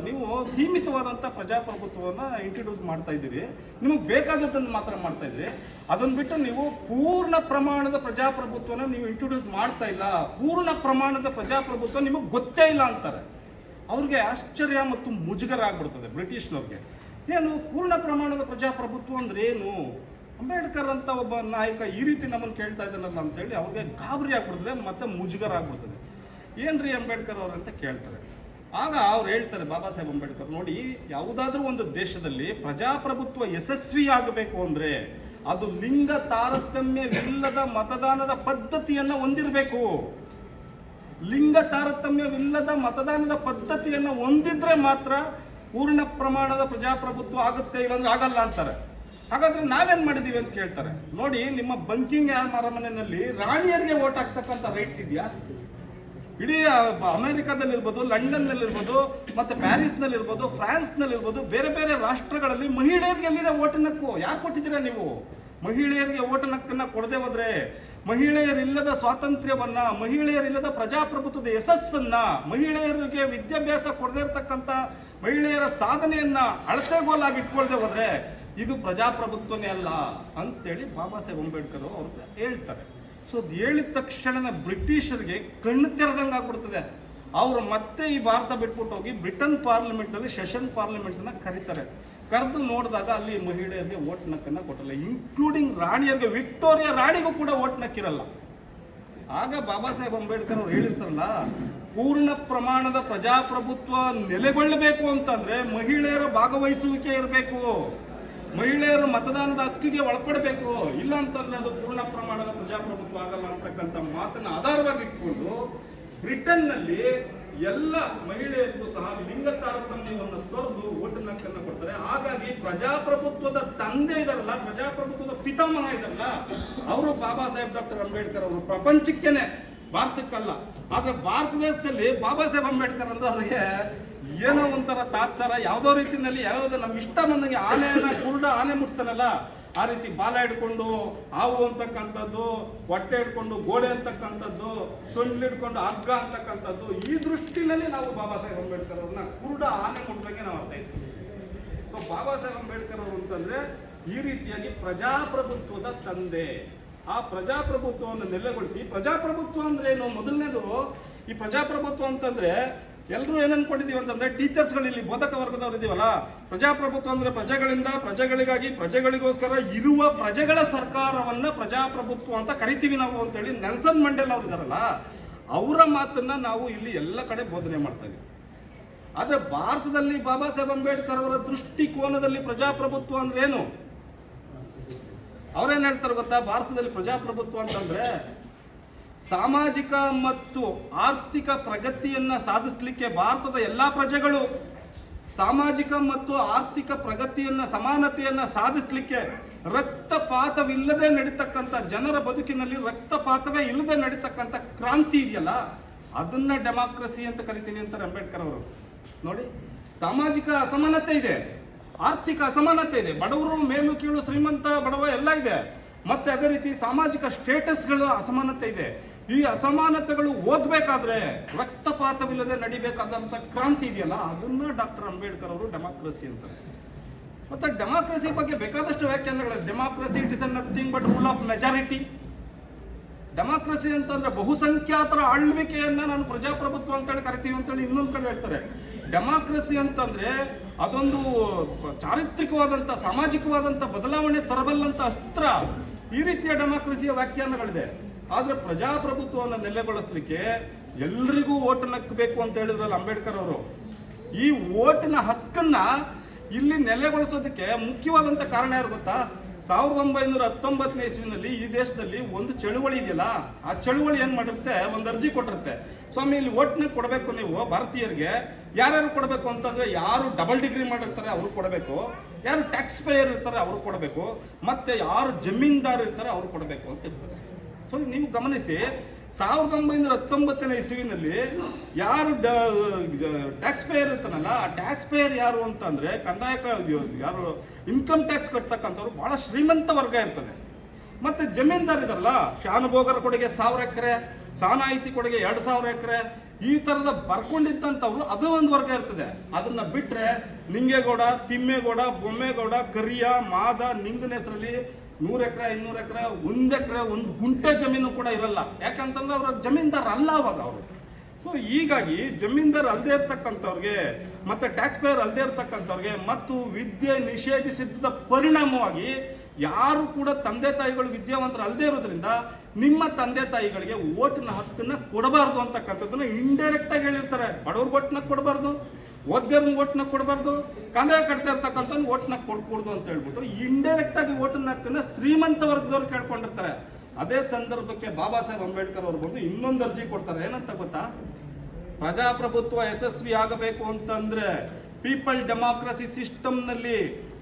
Speaker 3: ನೀವು ಸೀಮಿತವಾದಂಥ ಪ್ರಜಾಪ್ರಭುತ್ವವನ್ನು ಇಂಟ್ರೊಡ್ಯೂಸ್ ಮಾಡ್ತಾ ಇದ್ದೀರಿ. ನಿಮಗೆ ಬೇಕಾದದ್ದನ್ನು ಮಾತ್ರ ಮಾಡ್ತಾ ಇದ್ದೀರಿ. ಅದನ್ನು ಬಿಟ್ಟು ನೀವು ಪೂರ್ಣ ಪ್ರಮಾಣದ ಪ್ರಜಾಪ್ರಭುತ್ವನ ನೀವು ಇಂಟ್ರೊಡ್ಯೂಸ್ ಮಾಡ್ತಾ ಇಲ್ಲ. ಪೂರ್ಣ ಪ್ರಮಾಣದ ಪ್ರಜಾಪ್ರಭುತ್ವ ನಿಮಗೆ ಗೊತ್ತೇ ಇಲ್ಲ ಅಂತಾರೆ. ಅವ್ರಿಗೆ ಆಶ್ಚರ್ಯ ಮತ್ತು ಮುಜುಗರ ಆಗ್ಬಿಡ್ತದೆ ಬ್ರಿಟಿಷ್ನವ್ರಿಗೆ. ಏನು ಪೂರ್ಣ ಪ್ರಮಾಣದ ಪ್ರಜಾಪ್ರಭುತ್ವ ಅಂದ್ರೆ ಏನು? ಅಂಬೇಡ್ಕರ್ ಅಂತ ಒಬ್ಬ ನಾಯಕ ಈ ರೀತಿ ನಮ್ಮನ್ನು ಕೇಳ್ತಾ ಇದ್ದಾನಲ್ಲ ಅಂತೇಳಿ ಅವ್ರಿಗೆ ಗಾಬರಿ ಆಗ್ಬಿಡ್ತದೆ, ಮತ್ತೆ ಮುಜುಗರ ಆಗ್ಬಿಡ್ತದೆ. ಏನ್ರಿ ಅಂಬೇಡ್ಕರ್ ಅವ್ರು ಅಂತ ಕೇಳ್ತಾರೆ. ಆಗ ಅವ್ರು ಹೇಳ್ತಾರೆ, ಬಾಬಾ ಸಾಹೇಬ್ ಅಂಬೇಡ್ಕರ್, ನೋಡಿ, ಯಾವುದಾದ್ರೂ ಒಂದು ದೇಶದಲ್ಲಿ ಪ್ರಜಾಪ್ರಭುತ್ವ ಯಶಸ್ವಿಯಾಗಬೇಕು ಅಂದ್ರೆ ಅದು ಲಿಂಗ ತಾರತಮ್ಯವಿಲ್ಲದ ಮತದಾನದ ಪದ್ಧತಿಯನ್ನ ಹೊಂದಿರಬೇಕು. ಲಿಂಗ ತಾರತಮ್ಯವಿಲ್ಲದ ಮತದಾನದ ಪದ್ಧತಿಯನ್ನು ಹೊಂದಿದ್ರೆ ಮಾತ್ರ ಪೂರ್ಣ ಪ್ರಮಾಣದ ಪ್ರಜಾಪ್ರಭುತ್ವ ಆಗುತ್ತೆ, ಇಲ್ಲಾಂದ್ರೆ ಆಗಲ್ಲ ಅಂತಾರೆ. ಹಾಗಾದ್ರೆ ನಾವೇನ್ ಮಾಡಿದೀವಿ ಅಂತ ಕೇಳ್ತಾರೆ. ನೋಡಿ, ನಿಮ್ಮ ಬಂಕಿಂಗ್ ಅರಮನೆಯಲ್ಲಿ ರಾಣಿಯರಿಗೆ ಓಟ್ ಹಾಕ್ತಕ್ಕಂಥ ರೈಟ್ಸ್ ಇದೆಯಾ? ಇಡೀ ಅಮೆರಿಕಾದಲ್ಲಿರ್ಬೋದು, ಲಂಡನ್ನಲ್ಲಿರ್ಬೋದು, ಮತ್ತೆ ಪ್ಯಾರಿಸ್ನಲ್ಲಿರ್ಬೋದು, ಫ್ರಾನ್ಸ್ನಲ್ಲಿರ್ಬೋದು, ಬೇರೆ ಬೇರೆ ರಾಷ್ಟ್ರಗಳಲ್ಲಿ ಮಹಿಳೆಯರಿಗೆ ಎಲ್ಲಿದೆ ಓಟಿನ ಹಕ್ಕು? ಯಾರು ಕೊಟ್ಟಿದ್ದೀರಾ ನೀವು? ಮಹಿಳೆಯರಿಗೆ ಓಟಿನ ಹಕ್ಕನ್ನ ಕೊಡದೆ ಹೋದ್ರೆ, ಮಹಿಳೆಯರಿಲ್ಲದ ಸ್ವಾತಂತ್ರ್ಯವನ್ನ, ಮಹಿಳೆಯರಿಲ್ಲದ ಪ್ರಜಾಪ್ರಭುತ್ವದ ಯಶಸ್ಸನ್ನ, ಮಹಿಳೆಯರಿಗೆ ವಿದ್ಯಾಭ್ಯಾಸ ಕೊಡದೇ ಇರತಕ್ಕಂಥ ಮಹಿಳೆಯರ ಸಾಧನೆಯನ್ನ ಅಳತೆಗೋಲಾಗಿ ಇಟ್ಕೊಳ್ದೆ ಹೋದ್ರೆ ಇದು ಪ್ರಜಾಪ್ರಭುತ್ವನೇ ಅಲ್ಲ ಅಂತೇಳಿ ಬಾಬಾ ಸಾಹೇಬ್ ಅಂಬೇಡ್ಕರ್ ಅವರು ಹೇಳ್ತಾರೆ. ಸೊ ಅದು ಹೇಳಿದ ತಕ್ಷಣ ಬ್ರಿಟಿಷರಿಗೆ ಕಣ್ಣು ತೆರೆದಂಗೆ ಆಗ್ಬಿಡ್ತದೆ. ಅವರು ಮತ್ತೆ ಈ ಭಾರತ ಬಿಟ್ಬಿಟ್ಟು ಹೋಗಿ ಬ್ರಿಟನ್ ಪಾರ್ಲಿಮೆಂಟ್ನಲ್ಲಿ ಸೆಷನ್ ಪಾರ್ಲಿಮೆಂಟ್ನ ಕರೀತಾರೆ. ಕರೆದು ನೋಡಿದಾಗ ಅಲ್ಲಿ ಮಹಿಳೆಯರಿಗೆ ಓಟ್ ನಕ್ಕನ್ನ ಕೊಟ್ಟಲ್ಲ, ಇನ್ಕ್ಲೂಡಿಂಗ್ ರಾಣಿಯರಿಗೆ. ವಿಕ್ಟೋರಿಯಾ ರಾಣಿಗೂ ಕೂಡ ಓಟ್ ನಕ್ಕಿರಲ್ಲ. ಆಗ ಬಾಬಾ ಸಾಹೇಬ್ ಅಂಬೇಡ್ಕರ್ ಅವ್ರು ಹೇಳಿರ್ತಾರಲ್ಲ, ಪೂರ್ಣ ಪ್ರಮಾಣದ ಪ್ರಜಾಪ್ರಭುತ್ವ ನೆಲೆಗೊಳ್ಳಬೇಕು ಅಂತಂದ್ರೆ ಮಹಿಳೆಯರ ಭಾಗವಹಿಸುವಿಕೆ ಇರಬೇಕು, ಮಹಿಳೆಯರು ಮತದಾನದ ಹಕ್ಕಿಗೆ ಒಳಪಡಬೇಕು. ಇಲ್ಲ ಅಂತಂದ್ರೆ ಅದು ಪೂರ್ಣ ಪ್ರಮಾಣದ ಪ್ರಜಾಪ್ರಭುತ್ವ ಆಗಲ್ಲ ಅಂತಕ್ಕಂಥ ಮಾತನ್ನ ಆಧಾರವಾಗಿ ಇಟ್ಕೊಂಡು ಬ್ರಿಟನ್ನಲ್ಲಿ ಎಲ್ಲ ಮಹಿಳೆಯರಿಗೂ ಸಹ ಲಿಂಗ ತಾರತಮ್ಯವನ್ನು ತೊರೆದು ಓಟಿನ ಹಕ್ಕನ್ನು ಕೊಡ್ತಾರೆ. ಹಾಗಾಗಿ ಪ್ರಜಾಪ್ರಭುತ್ವದ ತಂದೆ ಇದಾರಲ್ಲ, ಪ್ರಜಾಪ್ರಭುತ್ವದ ಪಿತಾಮಹ ಇದಾರಲ್ಲ, ಅವರು ಬಾಬಾ ಸಾಹೇಬ್ ಡಾಕ್ಟರ್ ಅಂಬೇಡ್ಕರ್ ಅವರು. ಪ್ರಪಂಚಕ್ಕೇನೆ, ಭಾರತಕ್ಕಲ್ಲ. ಆದ್ರೆ ಭಾರತ ದೇಶದಲ್ಲಿ ಬಾಬಾ ಸಾಹೇಬ್ ಅಂಬೇಡ್ಕರ್ ಅಂದ್ರೆ ಅವರಿಗೆ ಏನೋ ಒಂಥರ ತಾತ್ಸಾರ. ಯಾವುದೋ ರೀತಿಯಲ್ಲಿ ಯಾವ್ದು ನಮ್ಮ ಇಷ್ಟ ಬಂದಂಗೆ ಆನೆಯನ್ನ ಕುರುಡ ಆನೆ ಮುಟ್ತಾನಲ್ಲ, ಆ ರೀತಿ ಬಾಲ ಹಿಡ್ಕೊಂಡು ಹಾವು ಅಂತಕ್ಕಂಥದ್ದು, ಹೊಟ್ಟೆ ಹಿಡ್ಕೊಂಡು ಗೋಡೆ ಅಂತಕ್ಕಂಥದ್ದು, ಸೊಂಡ್ಲು ಹಿಡ್ಕೊಂಡು ಹಗ್ಗ ಅಂತಕ್ಕಂಥದ್ದು, ಈ ದೃಷ್ಟಿನಲ್ಲಿ ನಾವು ಬಾಬಾ ಸಾಹೇಬ್ ಅಂಬೇಡ್ಕರ್ ಅವ್ರನ್ನ ಕುರುಡ ಆನೆ ಮುಟ್ದಂಗೆ ನಾವು ಅರ್ಥೈಸ್ತೀವಿ. ಸೊ ಬಾಬಾ ಸಾಹೇಬ್ ಅಂಬೇಡ್ಕರ್ ಅವರು ಅಂತಂದ್ರೆ ಈ ರೀತಿಯಾಗಿ ಪ್ರಜಾಪ್ರಭುತ್ವದ ತಂದೆ. ಆ ಪ್ರಜಾಪ್ರಭುತ್ವವನ್ನು ನೆಲೆಗೊಳಿಸಿ, ಪ್ರಜಾಪ್ರಭುತ್ವ ಅಂದ್ರೆ ಏನು? ಮೊದಲನೇದು, ಈ ಪ್ರಜಾಪ್ರಭುತ್ವ ಅಂತಂದ್ರೆ ಎಲ್ಲರೂ ಏನ್ ಅನ್ಕೊಂಡಿದೀವಿ ಅಂತಂದ್ರೆ, ಟೀಚರ್ಸ್ಗಳು, ಇಲ್ಲಿ ಬೋಧಕ ವರ್ಗದವ್ರು ಇದೀವಲ್ಲ, ಪ್ರಜಾಪ್ರಭುತ್ವ ಅಂದ್ರೆ ಪ್ರಜೆಗಳಿಂದ, ಪ್ರಜೆಗಳಿಗಾಗಿ, ಪ್ರಜೆಗಳಿಗೋಸ್ಕರ ಇರುವ ಪ್ರಜೆಗಳ ಸರ್ಕಾರವನ್ನ ಪ್ರಜಾಪ್ರಭುತ್ವ ಅಂತ ಕರಿತೀವಿ ನಾವು ಅಂತೇಳಿ ನೆಲ್ಸನ್ ಮಂಡೇಲ ಅವ್ರು ಇದಾರಲ್ಲ, ಅವರ ಮಾತನ್ನ ನಾವು ಇಲ್ಲಿ ಎಲ್ಲ ಕಡೆ ಬೋಧನೆ ಮಾಡ್ತಾ ಇದೀವಿ. ಆದ್ರೆ ಭಾರತದಲ್ಲಿ ಬಾಬಾ ಸಾಹೇಬ್ ಅಂಬೇಡ್ಕರ್ ಅವರ ದೃಷ್ಟಿಕೋನದಲ್ಲಿ ಪ್ರಜಾಪ್ರಭುತ್ವ ಅಂದ್ರೆ ಏನು? ಅವ್ರೇನ್ ಹೇಳ್ತಾರೆ ಗೊತ್ತಾ? ಭಾರತದಲ್ಲಿ ಪ್ರಜಾಪ್ರಭುತ್ವ ಅಂತಂದ್ರೆ ಸಾಮಾಜಿಕ ಮತ್ತು ಆರ್ಥಿಕ ಪ್ರಗತಿಯನ್ನ ಸಾಧಿಸಲಿಕ್ಕೆ ಭಾರತದ ಎಲ್ಲಾ ಪ್ರಜೆಗಳು ಸಾಮಾಜಿಕ ಮತ್ತು ಆರ್ಥಿಕ ಪ್ರಗತಿಯನ್ನ, ಸಮಾನತೆಯನ್ನ ಸಾಧಿಸಲಿಕ್ಕೆ ರಕ್ತಪಾತವಿಲ್ಲದೆ ನಡೀತಕ್ಕಂಥ, ಜನರ ಬದುಕಿನಲ್ಲಿ ರಕ್ತಪಾತವೇ ಇಲ್ಲದೆ ನಡೀತಕ್ಕಂಥ ಕ್ರಾಂತಿ ಇದೆಯಲ್ಲ, ಅದನ್ನ ಡೆಮಾಕ್ರಸಿ ಅಂತ ಕರಿತೀನಿ ಅಂತಾರೆ ಅಂಬೇಡ್ಕರ್ ಅವರು. ನೋಡಿ, ಸಾಮಾಜಿಕ ಅಸಮಾನತೆ ಇದೆ, ಆರ್ಥಿಕ ಅಸಮಾನತೆ ಇದೆ, ಬಡವರು ಮೇಲು ಕೀಳು, ಶ್ರೀಮಂತ ಬಡವ ಎಲ್ಲ ಇದೆ, ಮತ್ತೆ ಅದೇ ರೀತಿ ಸಾಮಾಜಿಕ ಸ್ಟೇಟಸ್ಗಳು ಅಸಮಾನತೆ ಇದೆ. ಈ ಅಸಮಾನತೆಗಳು ಹೋಗ್ಬೇಕಾದ್ರೆ ರಕ್ತಪಾತವಿಲ್ಲದೆ ನಡಿಬೇಕಾದಂತ ಕ್ರಾಂತಿ ಇದೆಯಲ್ಲ, ಅದನ್ನ ಡಾಕ್ಟರ್ ಅಂಬೇಡ್ಕರ್ ಅವರು ಡೆಮಾಕ್ರಸಿ ಅಂತ. ಮತ್ತೆ ಡೆಮಾಕ್ರಸಿ ಬಗ್ಗೆ ಬೇಕಾದಷ್ಟು ವ್ಯಾಖ್ಯಾನಗಳು. Democracy it is nothing but rule of majority. Democracy ಅಂತಂದ್ರೆ ಬಹುಸಂಖ್ಯಾತರ ಆಳ್ವಿಕೆಯನ್ನ ನಾನು ಪ್ರಜಾಪ್ರಭುತ್ವ ಅಂತೇಳಿ ಕರಿತೀವಿ ಅಂತೇಳಿ ಇನ್ನೊಂದು ಕಡೆ ಹೇಳ್ತಾರೆ. ಡೆಮಾಕ್ರಸಿ ಅಂತಂದ್ರೆ ಅದೊಂದು ಚಾರಿತ್ರಿಕವಾದಂಥ, ಸಾಮಾಜಿಕವಾದಂಥ ಬದಲಾವಣೆ ತರಬಲ್ಲಂತ ಅಸ್ತ್ರ. ಈ ರೀತಿಯ ಡೆಮಾಕ್ರಸಿಯ ವ್ಯಾಖ್ಯಾನಗಳಿದೆ. ಆದ್ರೆ ಪ್ರಜಾಪ್ರಭುತ್ವವನ್ನು ನೆಲೆಗೊಳಿಸಲಿಕ್ಕೆ ಎಲ್ರಿಗೂ ಓಟಿನ ಹಕ್ಕು ಬೇಕು ಅಂತ ಹೇಳಿದ್ರಲ್ಲ ಅಂಬೇಡ್ಕರ್ ಅವರು. ಈ ಓಟಿನ ಹಕ್ಕನ್ನ ಇಲ್ಲಿ ನೆಲೆಗೊಳಿಸೋದಕ್ಕೆ ಮುಖ್ಯವಾದಂಥ ಕಾರಣ ಯಾರು ಗೊತ್ತಾ? 1919ನೇ ಇಸ್ವಿನಲ್ಲಿ ಈ ದೇಶದಲ್ಲಿ ಒಂದು ಚಳುವಳಿ ಇದೆಯಲ್ಲ, ಆ ಚಳುವಳಿ ಏನ್ ಮಾಡಿರುತ್ತೆ, ಒಂದು ಅರ್ಜಿ ಕೊಟ್ಟಿರುತ್ತೆ, ಸ್ವಾಮಿ ಇಲ್ಲಿ ಓಟ್ನ ಕೊಡಬೇಕು ನೀವು ಭಾರತೀಯರಿಗೆ. ಯಾರ್ಯಾರು ಕೊಡಬೇಕು ಅಂತಂದ್ರೆ, ಯಾರು ಡಬಲ್ ಡಿಗ್ರಿ ಮಾಡಿರ್ತಾರೆ ಅವರು ಕೊಡಬೇಕು, ಯಾರು ಟ್ಯಾಕ್ಸ್ ಪೇಯರ್ ಇರ್ತಾರೆ ಅವರು ಕೊಡಬೇಕು, ಮತ್ತೆ ಯಾರು ಜಮೀನ್ದಾರ್ ಇರ್ತಾರೆ ಅವರು ಕೊಡಬೇಕು ಅಂತ ಇರ್ತಾರೆ. ಸೊ ನೀವು ಗಮನಿಸಿ, 1919ನೇ ಇಸ್ವಿನಲ್ಲಿ ಯಾರು ಟ್ಯಾಕ್ಸ್ ಪೇಯರ್ ಇರ್ತಾನಲ್ಲ, ಆ ಟ್ಯಾಕ್ಸ್ ಪೇಯರ್ ಯಾರು ಅಂತಂದ್ರೆ ಕಂದಾಯ ಯಾರು ಇನ್ಕಮ್ ಟ್ಯಾಕ್ಸ್ ಕಟ್ತಕ್ಕಂಥವ್ರು ಬಹಳ ಶ್ರೀಮಂತ ವರ್ಗ ಇರ್ತದೆ. ಮತ್ತೆ ಜಮೀನ್ದಾರ್ ಇದಾರಲ್ಲ, ಶಾನುಭೋಗರ ಕೊಡುಗೆ 1000 ಎಕರೆ, ಸಾನಾಯಿತಿ ಕೊಡುಗೆ 2000 ಎಕರೆ, ಈ ತರದ ಬರ್ಕೊಂಡಿದ್ದಂಥವ್ರು ಅದು ಒಂದು ವರ್ಗ ಇರ್ತದೆ. ಅದನ್ನ ಬಿಟ್ರೆ ನಿಂಗೇಗೌಡ, ತಿಮ್ಮೇಗೌಡ, ಬೊಮ್ಮೇಗೌಡ, ಕರಿಯ, ಮಾದ, ನಿಂಗನ ಹೆಸರಲ್ಲಿ 100 ಎಕರೆ 200 ಎಕರೆ 1 ಎಕರೆ 1 ಗುಂಟೆ ಜಮೀನು ಕೂಡ ಇರಲ್ಲ. ಯಾಕಂತಂದ್ರೆ ಅವರ ಜಮೀನ್ದಾರ ಅಲ್ಲ ಅವಾಗ ಅವರು. ಸೊ ಹೀಗಾಗಿ ಜಮೀನ್ದಾರ್ ಅಲ್ಲದೆ ಇರ್ತಕ್ಕಂಥವ್ರಿಗೆ ಮತ್ತೆ ಟ್ಯಾಕ್ಸ್ ಪೇಯರ್ ಅಲ್ಲದೆ ಇರ್ತಕ್ಕಂಥವ್ರಿಗೆ ಮತ್ತು ವಿದ್ಯೆ ನಿಷೇಧಿಸಿದ ಪರಿಣಾಮವಾಗಿ ಯಾರು ಕೂಡ ತಂದೆ ತಾಯಿಗಳು ವಿದ್ಯಾವಂತರು ಅಲ್ಲದೆ ಇರೋದ್ರಿಂದ ನಿಮ್ಮ ತಂದೆ ತಾಯಿಗಳಿಗೆ ಓಟಿನ ಹಕ್ಕನ್ನ ಕೊಡಬಾರ್ದು ಅಂತಕ್ಕಂಥದ್ದನ್ನ ಇಂಡೈರೆಕ್ಟ್ ಆಗಿ ಹೇಳಿರ್ತಾರೆ. ಬಡವ್ರಿಗೆ ಓಟ್ನ ಕೊಡಬಾರ್ದು, ಓದ್ಯವ್ರಿಗೆ ಓಟ್ನ ಕೊಡಬಾರ್ದು, ಕಂದಾಯ ಕಟ್ತಾ ಇರ್ತಕ್ಕಂಥ ಓಟ್ನ ಕೊಡ್ಕೂಡ್ದು ಅಂತ ಹೇಳ್ಬಿಟ್ಟು ಇಂಡೈರೆಕ್ಟ್ ಆಗಿ ಓಟಿನ ಹಕ್ಕನ್ನ ಶ್ರೀಮಂತ ವರ್ಗದವ್ರು ಕೇಳ್ಕೊಂಡಿರ್ತಾರೆ. ಅದೇ ಸಂದರ್ಭಕ್ಕೆ ಬಾಬಾ ಸಾಹೇಬ್ ಅಂಬೇಡ್ಕರ್ ಅವರು ಬಂದು ಇನ್ನೊಂದು ಅರ್ಜಿ ಕೊಡ್ತಾರೆ. ಏನಂತ ಗೊತ್ತಾ? ಪ್ರಜಾಪ್ರಭುತ್ವ ಯಶಸ್ವಿ ಆಗಬೇಕು ಅಂತಂದ್ರೆ ಪೀಪಲ್ ಡೆಮಾಕ್ರಸಿ ಸಿಸ್ಟಮ್ ನಲ್ಲಿ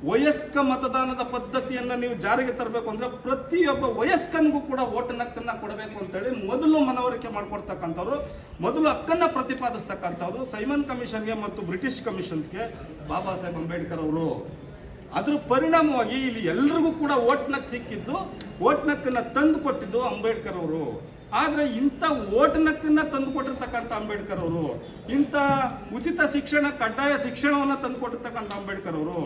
Speaker 3: ವಯಸ್ಕ ಮತದಾನದ ಪದ್ಧತಿಯನ್ನ ನೀವು ಜಾರಿಗೆ ತರಬೇಕು ಅಂದ್ರೆ ಪ್ರತಿಯೊಬ್ಬ ವಯಸ್ಕನಿಗೂ ಕೂಡ ಓಟಿನ ಹಕ್ಕನ್ನ ಕೊಡಬೇಕು ಅಂತೇಳಿ ಮೊದಲು ಮನವರಿಕೆ ಮಾಡ್ಕೊಡ್ತಕ್ಕಂಥವ್ರು, ಮೊದಲು ಹಕ್ಕನ್ನ ಪ್ರತಿಪಾದಿಸ್ತಕ್ಕಂಥವ್ರು ಸೈಮನ್ ಕಮಿಷನ್ಗೆ ಮತ್ತು ಬ್ರಿಟಿಷ್ ಕಮಿಷನ್ಸ್ಗೆ ಬಾಬಾ ಸಾಹೇಬ್ ಅಂಬೇಡ್ಕರ್ ಅವರು. ಅದ್ರ ಪರಿಣಾಮವಾಗಿ ಇಲ್ಲಿ ಎಲ್ರಿಗೂ ಕೂಡ ಓಟ್ನಕ್ ಸಿಕ್ಕಿದ್ದು, ಓಟ್ನಕ್ಕನ್ನ ತಂದು ಕೊಟ್ಟಿದ್ದು ಅಂಬೇಡ್ಕರ್ ಅವರು. ಆದ್ರೆ ಇಂಥ ಓಟ್ನಕ್ಕನ್ನ ತಂದು ಕೊಟ್ಟಿರ್ತಕ್ಕಂಥ ಅಂಬೇಡ್ಕರ್ ಅವರು, ಇಂಥ ಉಚಿತ ಶಿಕ್ಷಣ, ಕಡ್ಡಾಯ ಶಿಕ್ಷಣವನ್ನ ತಂದು ಕೊಟ್ಟಿರ್ತಕ್ಕಂಥ ಅಂಬೇಡ್ಕರ್ ಅವರು,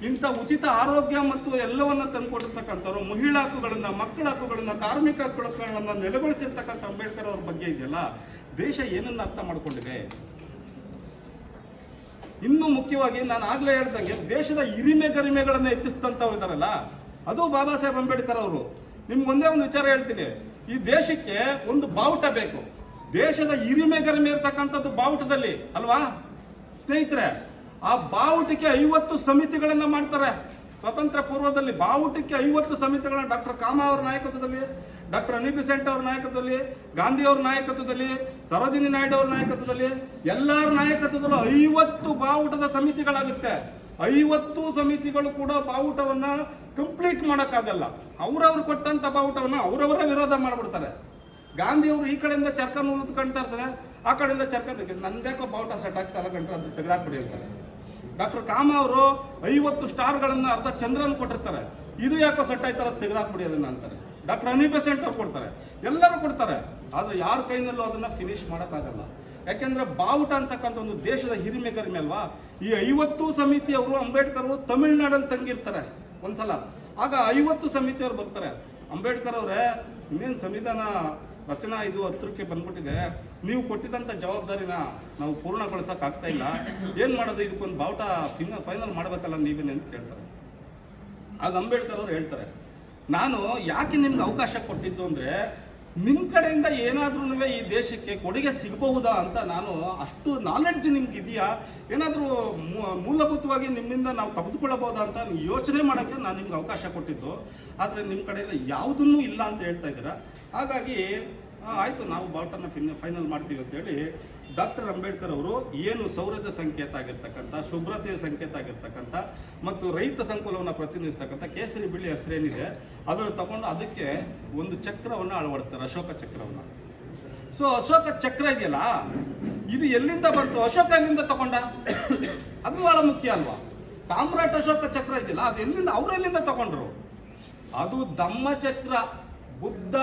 Speaker 3: ಇಂಥ ಉಚಿತ ಆರೋಗ್ಯ ಮತ್ತು ಎಲ್ಲವನ್ನ ತಂದು ಕೊಟ್ಟಿರ್ತಕ್ಕಂಥವ್ರು, ಮಹಿಳಾ ಹಕ್ಕುಗಳನ್ನ, ಮಕ್ಕಳ ಹಕ್ಕುಗಳನ್ನ, ಕಾರ್ಮಿಕ ಹಕ್ಕುಗಳನ್ನ ನೆಲೆಗೊಳಿಸಿರ್ತಕ್ಕಂಥ ಅಂಬೇಡ್ಕರ್ ಅವ್ರ ಬಗ್ಗೆ ಇದೆಯಲ್ಲ, ದೇಶ ಏನನ್ನ ಅರ್ಥ ಮಾಡ್ಕೊಂಡಿದೆ? ಇನ್ನು ಮುಖ್ಯವಾಗಿ ನಾನು ಆಗ್ಲೇ ಹೇಳ್ದಂಗೆ ದೇಶದ ಹಿರಿಮೆ ಗರಿಮೆಗಳನ್ನ ಹೆಚ್ಚಿಸಿದಂಥವ್ರು ಇದಾರಲ್ಲ, ಅದು ಬಾಬಾ ಸಾಹೇಬ್ ಅಂಬೇಡ್ಕರ್ ಅವರು. ನಿಮ್ಗೆ ಒಂದೇ ಒಂದು ವಿಚಾರ ಹೇಳ್ತೀನಿ, ಈ ದೇಶಕ್ಕೆ ಒಂದು ಬಾವುಟ ಬೇಕು. ದೇಶದ ಹಿರಿಮೆ ಗರಿಮೆ ಇರ್ತಕ್ಕಂಥದ್ದು ಬಾವುಟದಲ್ಲಿ ಅಲ್ವಾ ಸ್ನೇಹಿತರೆ? ಆ ಬಾವುಟಕ್ಕೆ 50 ಸಮಿತಿಗಳನ್ನ ಮಾಡ್ತಾರೆ. ಸ್ವತಂತ್ರ ಪೂರ್ವದಲ್ಲಿ ಬಾವುಟಕ್ಕೆ 50 ಸಮಿತಿಗಳನ್ನ ಡಾಕ್ಟರ್ ಕಾಮಾ ಅವರ ನಾಯಕತ್ವದಲ್ಲಿ, ಡಾಕ್ಟರ್ ಅನಿ ಬೆಸೆಂಟ್ ಅವರ ನಾಯಕತ್ವದಲ್ಲಿ, ಗಾಂಧಿ ಅವರ ನಾಯಕತ್ವದಲ್ಲಿ, ಸರೋಜಿನಿ ನಾಯ್ಡು ಅವರ ನಾಯಕತ್ವದಲ್ಲಿ, ಎಲ್ಲರ ನಾಯಕತ್ವದಲ್ಲೂ 50 ಬಾವುಟದ ಸಮಿತಿಗಳಾಗುತ್ತೆ. 50 ಸಮಿತಿಗಳು ಕೂಡ ಬಾವುಟವನ್ನ ಕಂಪ್ಲೀಟ್ ಮಾಡೋಕ್ಕಾಗಲ್ಲ. ಅವರವ್ರು ಕೊಟ್ಟಂತ ಬಾವುಟವನ್ನ ಅವರವರೇ ವಿರೋಧ ಮಾಡ್ಬಿಡ್ತಾರೆ. ಗಾಂಧಿ ಅವರು ಈ ಕಡೆಯಿಂದ ಚರ್ಕ ಕಾಣ್ತಾ ಇರ್ತದೆ, ಆ ಕಡೆಯಿಂದ ಚರ್ಕ ನಂದ್ಯಾಕೋ ಬಾವುಟ ಸೆಟ್ ಆಗ್ತಾ ಇಲ್ಲ ಕಂಡ್ರೆ ಅದು ತೆಗೆದಾಕ್ಬಿಡಿ ಅಂತಾರೆ. ಡಾಕ್ಟರ್ ಕಾಮಾ ಅವರು 50 ಸ್ಟಾರ್ಗಳನ್ನ ಅರ್ಧ ಚಂದ್ರನ್ ಕೊಟ್ಟಿರ್ತಾರೆ, ಇದು ಯಾಕೋ ಸೆಟ್ ಆಯ್ತಾರ ತೆಗೆದಾಕ್ಬಿಡಿ ಅದನ್ನ ಅಂತಾರೆ. ಡಾಕ್ಟರ್ ಅನಿ ಬೆಸೆಂಟ್ ಅವ್ರು ಕೊಡ್ತಾರೆ, ಎಲ್ಲರೂ ಕೊಡ್ತಾರೆ. ಆದ್ರೆ ಯಾರ ಕೈನಲ್ಲೂ ಅದನ್ನ ಫಿನಿಶ್ ಮಾಡೋಕ್ಕಾಗಲ್ಲ. ಯಾಕೆಂದ್ರೆ ಬಾವುಟ ಅಂತಕ್ಕಂಥ ಒಂದು ದೇಶದ ಹಿರಿಮೆ ಗರಿಮೆ ಅಲ್ವಾ. ಈ 50 ಸಮಿತಿಯವರು ಅಂಬೇಡ್ಕರ್ ಅವರು ತಮಿಳುನಾಡಲ್ಲಿ ತಂಗಿರ್ತಾರೆ ಒಂದ್ಸಲ. ಆಗ 50 ಸಮಿತಿಯವರು ಬರ್ತಾರೆ, ಅಂಬೇಡ್ಕರ್ ಅವರೇ ಇನ್ನೇನು ಸಂವಿಧಾನ ರಚನಾ ಇದು ಹತ್ರಕ್ಕೆ ಬಂದ್ಬಿಟ್ಟಿದೆ, ನೀವು ಕೊಟ್ಟಿದ್ದಂಥ ಜವಾಬ್ದಾರಿನ ನಾವು ಪೂರ್ಣಗೊಳಿಸಕ್ ಆಗ್ತಾ ಇಲ್ಲ, ಏನ್ ಮಾಡೋದು, ಇದಕ್ಕೊಂದು ಬಾವುಟ ಫೈನಲ್ ಮಾಡ್ಬೇಕಲ್ಲ ನೀವೇನೆ ಅಂತ ಕೇಳ್ತಾರೆ. ಆಗ ಅಂಬೇಡ್ಕರ್ ಅವರು ಹೇಳ್ತಾರೆ, ನಾನು ಯಾಕೆ ನಿಮ್ಗೆ ಅವಕಾಶ ಕೊಟ್ಟಿದ್ದು ಅಂದ್ರೆ ನಿಮ್ಮ ಕಡೆಯಿಂದ ಏನಾದ್ರೂ ಈ ದೇಶಕ್ಕೆ ಕೊಡುಗೆ ಸಿಗಬಹುದಾ ಅಂತ. ನಾನು ಅಷ್ಟು ನಾಲೆಡ್ಜ್ ನಿಮ್ಗೆ ಇದೆಯಾ, ಏನಾದರೂ ಮೂಲಭೂತವಾಗಿ ನಿಮ್ಮಿಂದ ನಾವು ತೆಗೆದುಕೊಳ್ಳಬಹುದಾ ಅಂತ ಯೋಚನೆ ಮಾಡೋಕ್ಕೆ ನಾನು ನಿಮ್ಗೆ ಅವಕಾಶ ಕೊಟ್ಟಿದ್ದು. ಆದರೆ ನಿಮ್ಮ ಕಡೆಯಿಂದ ಯಾವುದನ್ನೂ ಇಲ್ಲ ಅಂತ ಹೇಳ್ತಾ ಇದ್ದೀರಾ. ಹಾಗಾಗಿ ಆಯಿತು, ನಾವು ಬಾವುಟನ ಫೈನಲ್ ಮಾಡ್ತೀವಿ ಅಂತೇಳಿ ಡಾಕ್ಟರ್ ಅಂಬೇಡ್ಕರ್ ಅವರು ಏನು ಸೌರ್ಯದ ಸಂಕೇತ ಆಗಿರ್ತಕ್ಕಂಥ, ಶುಭ್ರತೆಯ ಸಂಕೇತ ಆಗಿರ್ತಕ್ಕಂಥ ಮತ್ತು ರೈತ ಸಂಕುಲವನ್ನು ಪ್ರತಿನಿಧಿಸ್ತಕ್ಕಂಥ ಕೇಸರಿ ಬಿಳಿ ಹೆಸರೇನಿದೆ ಅದನ್ನು ತಗೊಂಡು ಅದಕ್ಕೆ ಒಂದು ಚಕ್ರವನ್ನು ಅಳವಡಿಸ್ತಾರೆ, ಅಶೋಕ ಚಕ್ರವನ್ನು. ಸೊ ಅಶೋಕ ಚಕ್ರ ಇದೆಯಲ್ಲ, ಇದು ಎಲ್ಲಿಂದ ಬಂತು? ಅಶೋಕ ಎಲ್ಲಿಂದ ತಗೊಂಡ? ಅದು ಬಹಳ ಮುಖ್ಯ ಅಲ್ವಾ? ಸಾಮ್ರಾಟ್ ಅಶೋಕ ಚಕ್ರ ಇದೆಯಲ್ಲ, ಅದು ಎಲ್ಲಿಂದ, ಅವರೆಲ್ಲಿಂದ ತಗೊಂಡ್ರು? ಅದು ಧಮ್ಮ ಚಕ್ರ. ಬುದ್ಧ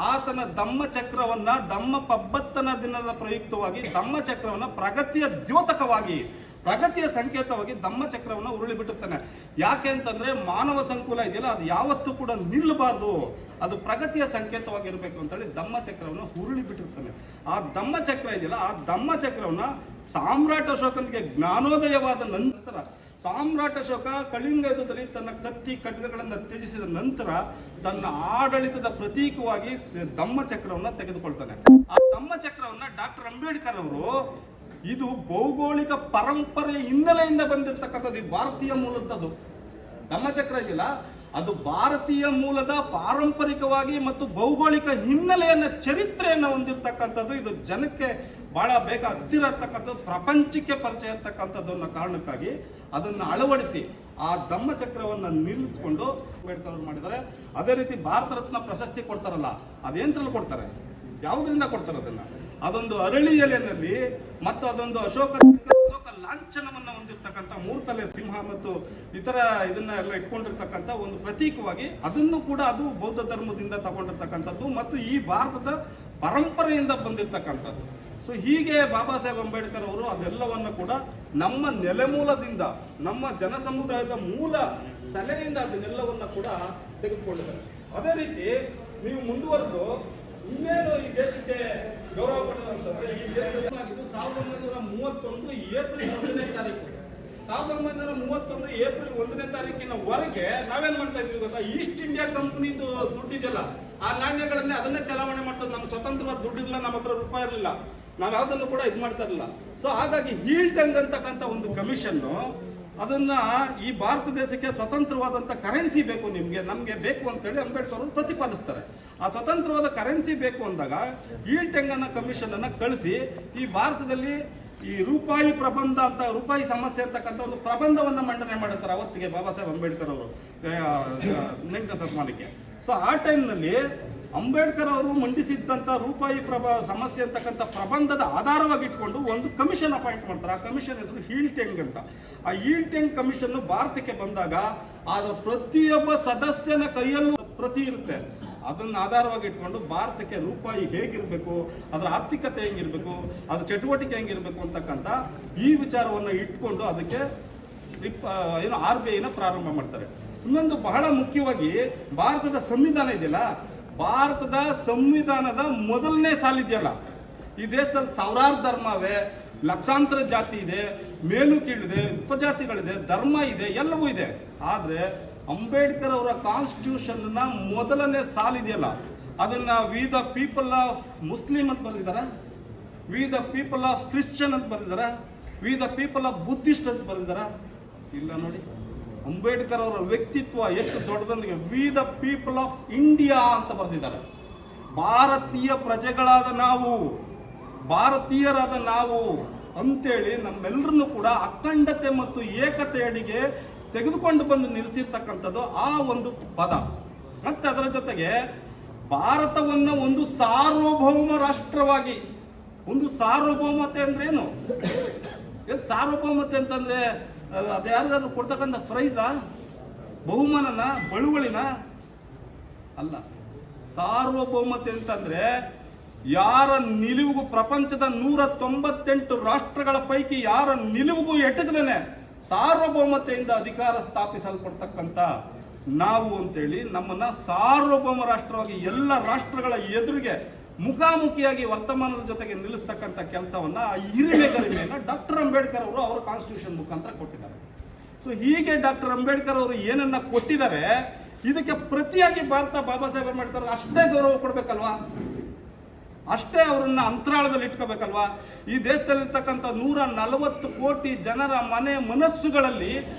Speaker 3: ಆತನ ಧಮ್ಮ ಚಕ್ರವನ್ನ ಧಮ್ಮ 70ನ ದಿನದ ಪ್ರಯುಕ್ತವಾಗಿ ಧಮ್ಮ ಚಕ್ರವನ್ನ ಪ್ರಗತಿಯ ದ್ಯೋತಕವಾಗಿ, ಪ್ರಗತಿಯ ಸಂಕೇತವಾಗಿ ಧಮ್ಮ ಚಕ್ರವನ್ನ ಉರುಳಿ ಬಿಟ್ಟಿರ್ತಾನೆ. ಯಾಕೆ ಅಂತಂದ್ರೆ ಮಾನವ ಸಂಕುಲ ಇದೆಯಲ್ಲ, ಅದು ಯಾವತ್ತೂ ಕೂಡ ನಿಲ್ಲಬಾರ್ದು, ಅದು ಪ್ರಗತಿಯ ಸಂಕೇತವಾಗಿರ್ಬೇಕು ಅಂತೇಳಿ ಧಮ್ಮ ಚಕ್ರವನ್ನ ಉರುಳಿ ಬಿಟ್ಟಿರ್ತಾನೆ. ಆ ಧಮ್ಮ ಚಕ್ರ ಇದೆಯಲ್ಲ, ಆ ಧಮ್ಮ ಚಕ್ರವನ್ನ ಸಾಮ್ರಾಟ್ ಅಶೋಕನಿಗೆ ಜ್ಞಾನೋದಯವಾದ ನಂತರ, ಸಾಮ್ರಾಟ್ ಅಶೋಕ ಕಳಿಂಗ ಯುದ್ಧದಲ್ಲಿ ತನ್ನ ಕತ್ತಿ ಖಡ್ಗಗಳನ್ನು ತ್ಯಜಿಸಿದ ನಂತರ ತನ್ನ ಆಡಳಿತದ ಪ್ರತೀಕವಾಗಿ ಧಮ್ಮ ಚಕ್ರವನ್ನ ತೆಗೆದುಕೊಳ್ತಾನೆ. ಆ ಧಮ್ಮ ಚಕ್ರವನ್ನ ಡಾಕ್ಟರ್ ಅಂಬೇಡ್ಕರ್ ಅವರು, ಇದು ಭೌಗೋಳಿಕ ಪರಂಪರೆಯ ಹಿನ್ನೆಲೆಯಿಂದ ಬಂದಿರತಕ್ಕಂಥದ್ದು, ಭಾರತೀಯ ಮೂಲದ್ದು ಧಮ್ಮ ಚಕ್ರ ಇದೆಯಲ್ಲ, ಅದು ಭಾರತೀಯ ಮೂಲದ ಪಾರಂಪರಿಕವಾಗಿ ಮತ್ತು ಭೌಗೋಳಿಕ ಹಿನ್ನೆಲೆಯನ್ನ, ಚರಿತ್ರೆಯನ್ನು ಹೊಂದಿರತಕ್ಕಂಥದ್ದು. ಇದು ಜನಕ್ಕೆ ಬಹಳ ಬೇಗ ಹತ್ತಿರ ಇರ್ತಕ್ಕಂಥದ್ದು, ಪ್ರಪಂಚಕ್ಕೆ ಪರಿಚಯ ಇರ್ತಕ್ಕಂಥದ್ದು ಅನ್ನೋ ಕಾರಣಕ್ಕಾಗಿ ಅದನ್ನು ಅಳವಡಿಸಿ ಆ ಧಮ್ಮ ಚಕ್ರವನ್ನು ನಿಲ್ಲಿಸ್ಕೊಂಡು ಅಂಬೇಡ್ಕರ್ ಅವರು ಮಾಡಿದ್ದಾರೆ. ಅದೇ ರೀತಿ ಭಾರತ ರತ್ನ ಪ್ರಶಸ್ತಿ ಕೊಡ್ತಾರಲ್ಲ, ಅದೇಂದ್ರಲ್ಲಿ ಕೊಡ್ತಾರೆ, ಯಾವುದರಿಂದ ಕೊಡ್ತಾರೆ ಅದನ್ನ? ಅದೊಂದು ಅರಳಿ ಎಲೆಯಲ್ಲಿ ಮತ್ತು ಅದೊಂದು ಅಶೋಕ ಲಾಂಛನವನ್ನ ಹೊಂದಿರತಕ್ಕಂಥ 3 ತಲೆ ಸಿಂಹ ಮತ್ತು ಇತರ ಇದನ್ನ ಎಲ್ಲ ಇಟ್ಕೊಂಡಿರ್ತಕ್ಕಂಥ ಒಂದು ಪ್ರತೀಕವಾಗಿ, ಅದನ್ನು ಕೂಡ ಅದು ಬೌದ್ಧ ಧರ್ಮದಿಂದ ತಗೊಂಡಿರ್ತಕ್ಕಂಥದ್ದು ಮತ್ತು ಈ ಭಾರತದ ಪರಂಪರೆಯಿಂದ ಬಂದಿರತಕ್ಕಂಥದ್ದು. ಸೊ ಹೀಗೆ ಬಾಬಾ ಸಾಹೇಬ್ ಅಂಬೇಡ್ಕರ್ ಅವರು ಅದೆಲ್ಲವನ್ನು ಕೂಡ ನಮ್ಮ ನೆಲೆಮೂಲದಿಂದ, ನಮ್ಮ ಜನಸಮುದಾಯದ ಮೂಲ ಸಲಹೆಯಿಂದ ಅದನ್ನೆಲ್ಲವನ್ನ ಕೂಡ ತೆಗೆದುಕೊಂಡಿದ್ದಾರೆ. ಅದೇ ರೀತಿ ನೀವು ಮುಂದುವರೆದು ಇನ್ನೇನು ಈ ದೇಶಕ್ಕೆ ಗೌರವ ಪಡೆದಂತಂದ್ರೆ, ಈ ದೇಶದಲ್ಲಿ 1931 ಏಪ್ರಿಲ್ 1ನೇ ತಾರೀಕು 1931 ಏಪ್ರಿಲ್ 1ನೇ ತಾರೀಕಿನವರೆಗೆ ನಾವೇನ್ ಮಾಡ್ತಾ ಇದ್ವಿ ಗೊತ್ತಾ? ಈಸ್ಟ್ ಇಂಡಿಯಾ ಕಂಪನಿದು ದುಡ್ಡಿದೆಯಲ್ಲ, ಆ ನಾಣ್ಯಗಳನ್ನೇ ಅದನ್ನೇ ಚಲಾವಣೆ ಮಾಡ್ತದೆ. ನಮ್ಮ ಸ್ವತಂತ್ರವಾದ ದುಡ್ಡಿಲ್ಲ, ನಮ್ಮ ಹತ್ರ ರೂಪಾಯಿ ಇರಲಿಲ್ಲ, ನಾವು ಯಾವುದನ್ನು ಕೂಡ ಇದು ಮಾಡ್ತಾ ಇರಲಿಲ್ಲ. ಸೊ ಹಾಗಾಗಿ ಹೀಲ್ಟಂಗ್ ಅಂತಕ್ಕಂಥ ಒಂದು ಕಮಿಷನ್ನು ಅದನ್ನ ಈ ಭಾರತ ದೇಶಕ್ಕೆ ಸ್ವತಂತ್ರವಾದಂಥ ಕರೆನ್ಸಿ ಬೇಕು, ನಮಗೆ ಬೇಕು ಅಂತೇಳಿ ಅಂಬೇಡ್ಕರ್ ಅವರು ಪ್ರತಿಪಾದಿಸ್ತಾರೆ. ಆ ಸ್ವತಂತ್ರವಾದ ಕರೆನ್ಸಿ ಬೇಕು ಅಂದಾಗ ಹೀಲ್ಟಂಗ್ ಅನ್ನೋ ಕಮಿಷನ್ ಅನ್ನ ಕಳಿಸಿ ಈ ಭಾರತದಲ್ಲಿ ಈ ರೂಪಾಯಿ ಪ್ರಬಂಧ ಅಂತ, ರೂಪಾಯಿ ಸಮಸ್ಯೆ ಅಂತಕ್ಕಂಥ ಒಂದು ಪ್ರಬಂಧವನ್ನು ಮಂಡನೆ ಮಾಡುತ್ತಾರೆ ಅವತ್ತಿಗೆ ಬಾಬಾ ಸಾಹೇಬ್ ಅಂಬೇಡ್ಕರ್ ಅವರು 8ನೇ ಶತಮಾನಕ್ಕೆ. ಸೊ ಆ ಟೈಮ್ನಲ್ಲಿ ಅಂಬೇಡ್ಕರ್ ಅವರು ಮಂಡಿಸಿದ್ದಂಥ ರೂಪಾಯಿ ಸಮಸ್ಯೆ ಅಂತಕ್ಕಂಥ ಪ್ರಬಂಧದ ಆಧಾರವಾಗಿ ಇಟ್ಕೊಂಡು ಒಂದು ಕಮಿಷನ್ ಅಪಾಯಿಂಟ್ ಮಾಡ್ತಾರೆ. ಆ ಕಮಿಷನ್ ಹೆಸರು ಹೀಲ್ಟೆಂಗ್ ಅಂತ. ಆ ಹೀಲ್ಟೆಂಗ್ ಕಮಿಷನ್ ಭಾರತಕ್ಕೆ ಬಂದಾಗ ಅದರ ಪ್ರತಿಯೊಬ್ಬ ಸದಸ್ಯನ ಕೈಯಲ್ಲೂ ಪ್ರತಿ ಇರುತ್ತೆ. ಅದನ್ನ ಆಧಾರವಾಗಿ ಇಟ್ಕೊಂಡು ಭಾರತಕ್ಕೆ ರೂಪಾಯಿ ಹೇಗಿರಬೇಕು, ಅದರ ಆರ್ಥಿಕತೆ ಹೆಂಗಿರಬೇಕು, ಅದರ ಚಟುವಟಿಕೆ ಹೆಂಗಿರಬೇಕು ಅಂತಕ್ಕಂಥ ಈ ವಿಚಾರವನ್ನು ಇಟ್ಕೊಂಡು ಅದಕ್ಕೆ ಏನು RBIನ ಪ್ರಾರಂಭ ಮಾಡ್ತಾರೆ. ಇನ್ನೊಂದು ಬಹಳ ಮುಖ್ಯವಾಗಿ ಭಾರತದ ಸಂವಿಧಾನ ಇದೆಯಲ್ಲ, ಭಾರತದ ಸಂವಿಧಾನದ ಮೊದಲನೇ ಸಾಲಿದೆಯಲ್ಲ, ಈ ದೇಶದಲ್ಲಿ ಸಾವಿರಾರು ಧರ್ಮವೇ, ಲಕ್ಷಾಂತರ ಜಾತಿ ಇದೆ, ಮೇಲು ಕೀಳಿದೆ, ಉಪಜಾತಿಗಳಿದೆ, ಧರ್ಮ ಇದೆ, ಎಲ್ಲವೂ ಇದೆ. ಆದರೆ ಅಂಬೇಡ್ಕರ್ ಅವರ ಕಾನ್ಸ್ಟಿಟ್ಯೂಷನ್ ಮೊದಲನೇ ಸಾಲಿದೆಯಲ್ಲ, ಅದನ್ನ we the people of Muslim ಅಂತ ಬರೆದಿದ್ದಾರೆ, we the people of Christian ಅಂತ ಬರೆದಿದ್ದಾರೆ, we the people of Buddhist ಅಂತ ಬರೆದಿದ್ದಾರೆ. ಇಲ್ಲ ನೋಡಿ, ಅಂಬೇಡ್ಕರ್ ಅವರ ವ್ಯಕ್ತಿತ್ವ ಎಷ್ಟು ದೊಡ್ಡದಂದ್ರೆ we the people of India ಅಂತ ಬರೆದಿದ್ದಾರೆ. ಭಾರತೀಯ ಪ್ರಜೆಗಳಾದ ನಾವು, ಭಾರತೀಯರಾದ ನಾವು ಅಂತೇಳಿ ನಮ್ಮೆಲ್ಲರನ್ನು ಕೂಡ ಅಖಂಡತೆ ಮತ್ತು ಏಕತೆಯಡಿಗೆ ತೆಗೆದುಕೊಂಡು ಬಂದು ನಿಲ್ಲಿಸಿರ್ತಕ್ಕಂಥದ್ದು ಆ ಒಂದು ಪದ. ಮತ್ತೆ ಅದರ ಜೊತೆಗೆ ಭಾರತವನ್ನು ಒಂದು ಸಾರ್ವಭೌಮ ರಾಷ್ಟ್ರವಾಗಿ, ಒಂದು ಸಾರ್ವಭೌಮತೆ ಅಂದ್ರೆ ಏನು? ಸಾರ್ವಭೌಮತೆ ಅಂತಂದ್ರೆ ಅದು ಯಾರಿಗಾದ್ರೂ ಕೊಡ್ತಕ್ಕಂಥ ಪ್ರೈಸಾ, ಬಹುಮಾನನ, ಬಳುವಳಿನ? ಅಲ್ಲ. ಸಾರ್ವಭೌಮತೆ ಅಂತಂದ್ರೆ ಯಾರ ನಿಲುವಿಗೂ, ಪ್ರಪಂಚದ 198 ರಾಷ್ಟ್ರಗಳ ಪೈಕಿ ಯಾರ ನಿಲುವಿಗೂ ಎಟಕದೇನೆ ಸಾರ್ವಭೌಮತೆಯಿಂದ ಅಧಿಕಾರ ಸ್ಥಾಪಿಸಲ್ಪಡ್ತಕ್ಕಂಥ ನಾವು ಅಂತೇಳಿ ನಮ್ಮನ್ನ ಸಾರ್ವಭೌಮ ರಾಷ್ಟ್ರವಾಗಿ ಎಲ್ಲ ರಾಷ್ಟ್ರಗಳ ಎದುರಿಗೆ ಮುಖಾಮುಖಿಯಾಗಿ ವರ್ತಮಾನದ ಜೊತೆಗೆ ನಿಲ್ಲಿಸ್ತಕ್ಕಂಥ ಕೆಲಸವನ್ನ, ಆ ಗರಿಮೆಯನ್ನು ಡಾಕ್ಟರ್ ಅಂಬೇಡ್ಕರ್ ಅವರು ಅವರ ಕಾನ್ಸ್ಟಿಟ್ಯೂಷನ್ ಮುಖಾಂತರ ಕೊಟ್ಟಿದ್ದಾರೆ. ಸೊ ಹೀಗೆ ಡಾಕ್ಟರ್ ಅಂಬೇಡ್ಕರ್ ಅವರು ಏನನ್ನ ಕೊಟ್ಟಿದ್ದಾರೆ, ಇದಕ್ಕೆ ಪ್ರತಿಯಾಗಿ ಭಾರತ ಬಾಬಾ ಸಾಹೇಬ್ ಅಂಬೇಡ್ಕರ್ ಅಷ್ಟೇ ಗೌರವ ಕೊಡ್ಬೇಕಲ್ವಾ, ಅಷ್ಟೇ ಅವರನ್ನ ಅಂತರಾಳದಲ್ಲಿ ಇಟ್ಕೋಬೇಕಲ್ವಾ. ಈ ದೇಶದಲ್ಲಿರ್ತಕ್ಕಂಥ 140 ಕೋಟಿ ಜನರ ಮನಸ್ಸುಗಳಲ್ಲಿ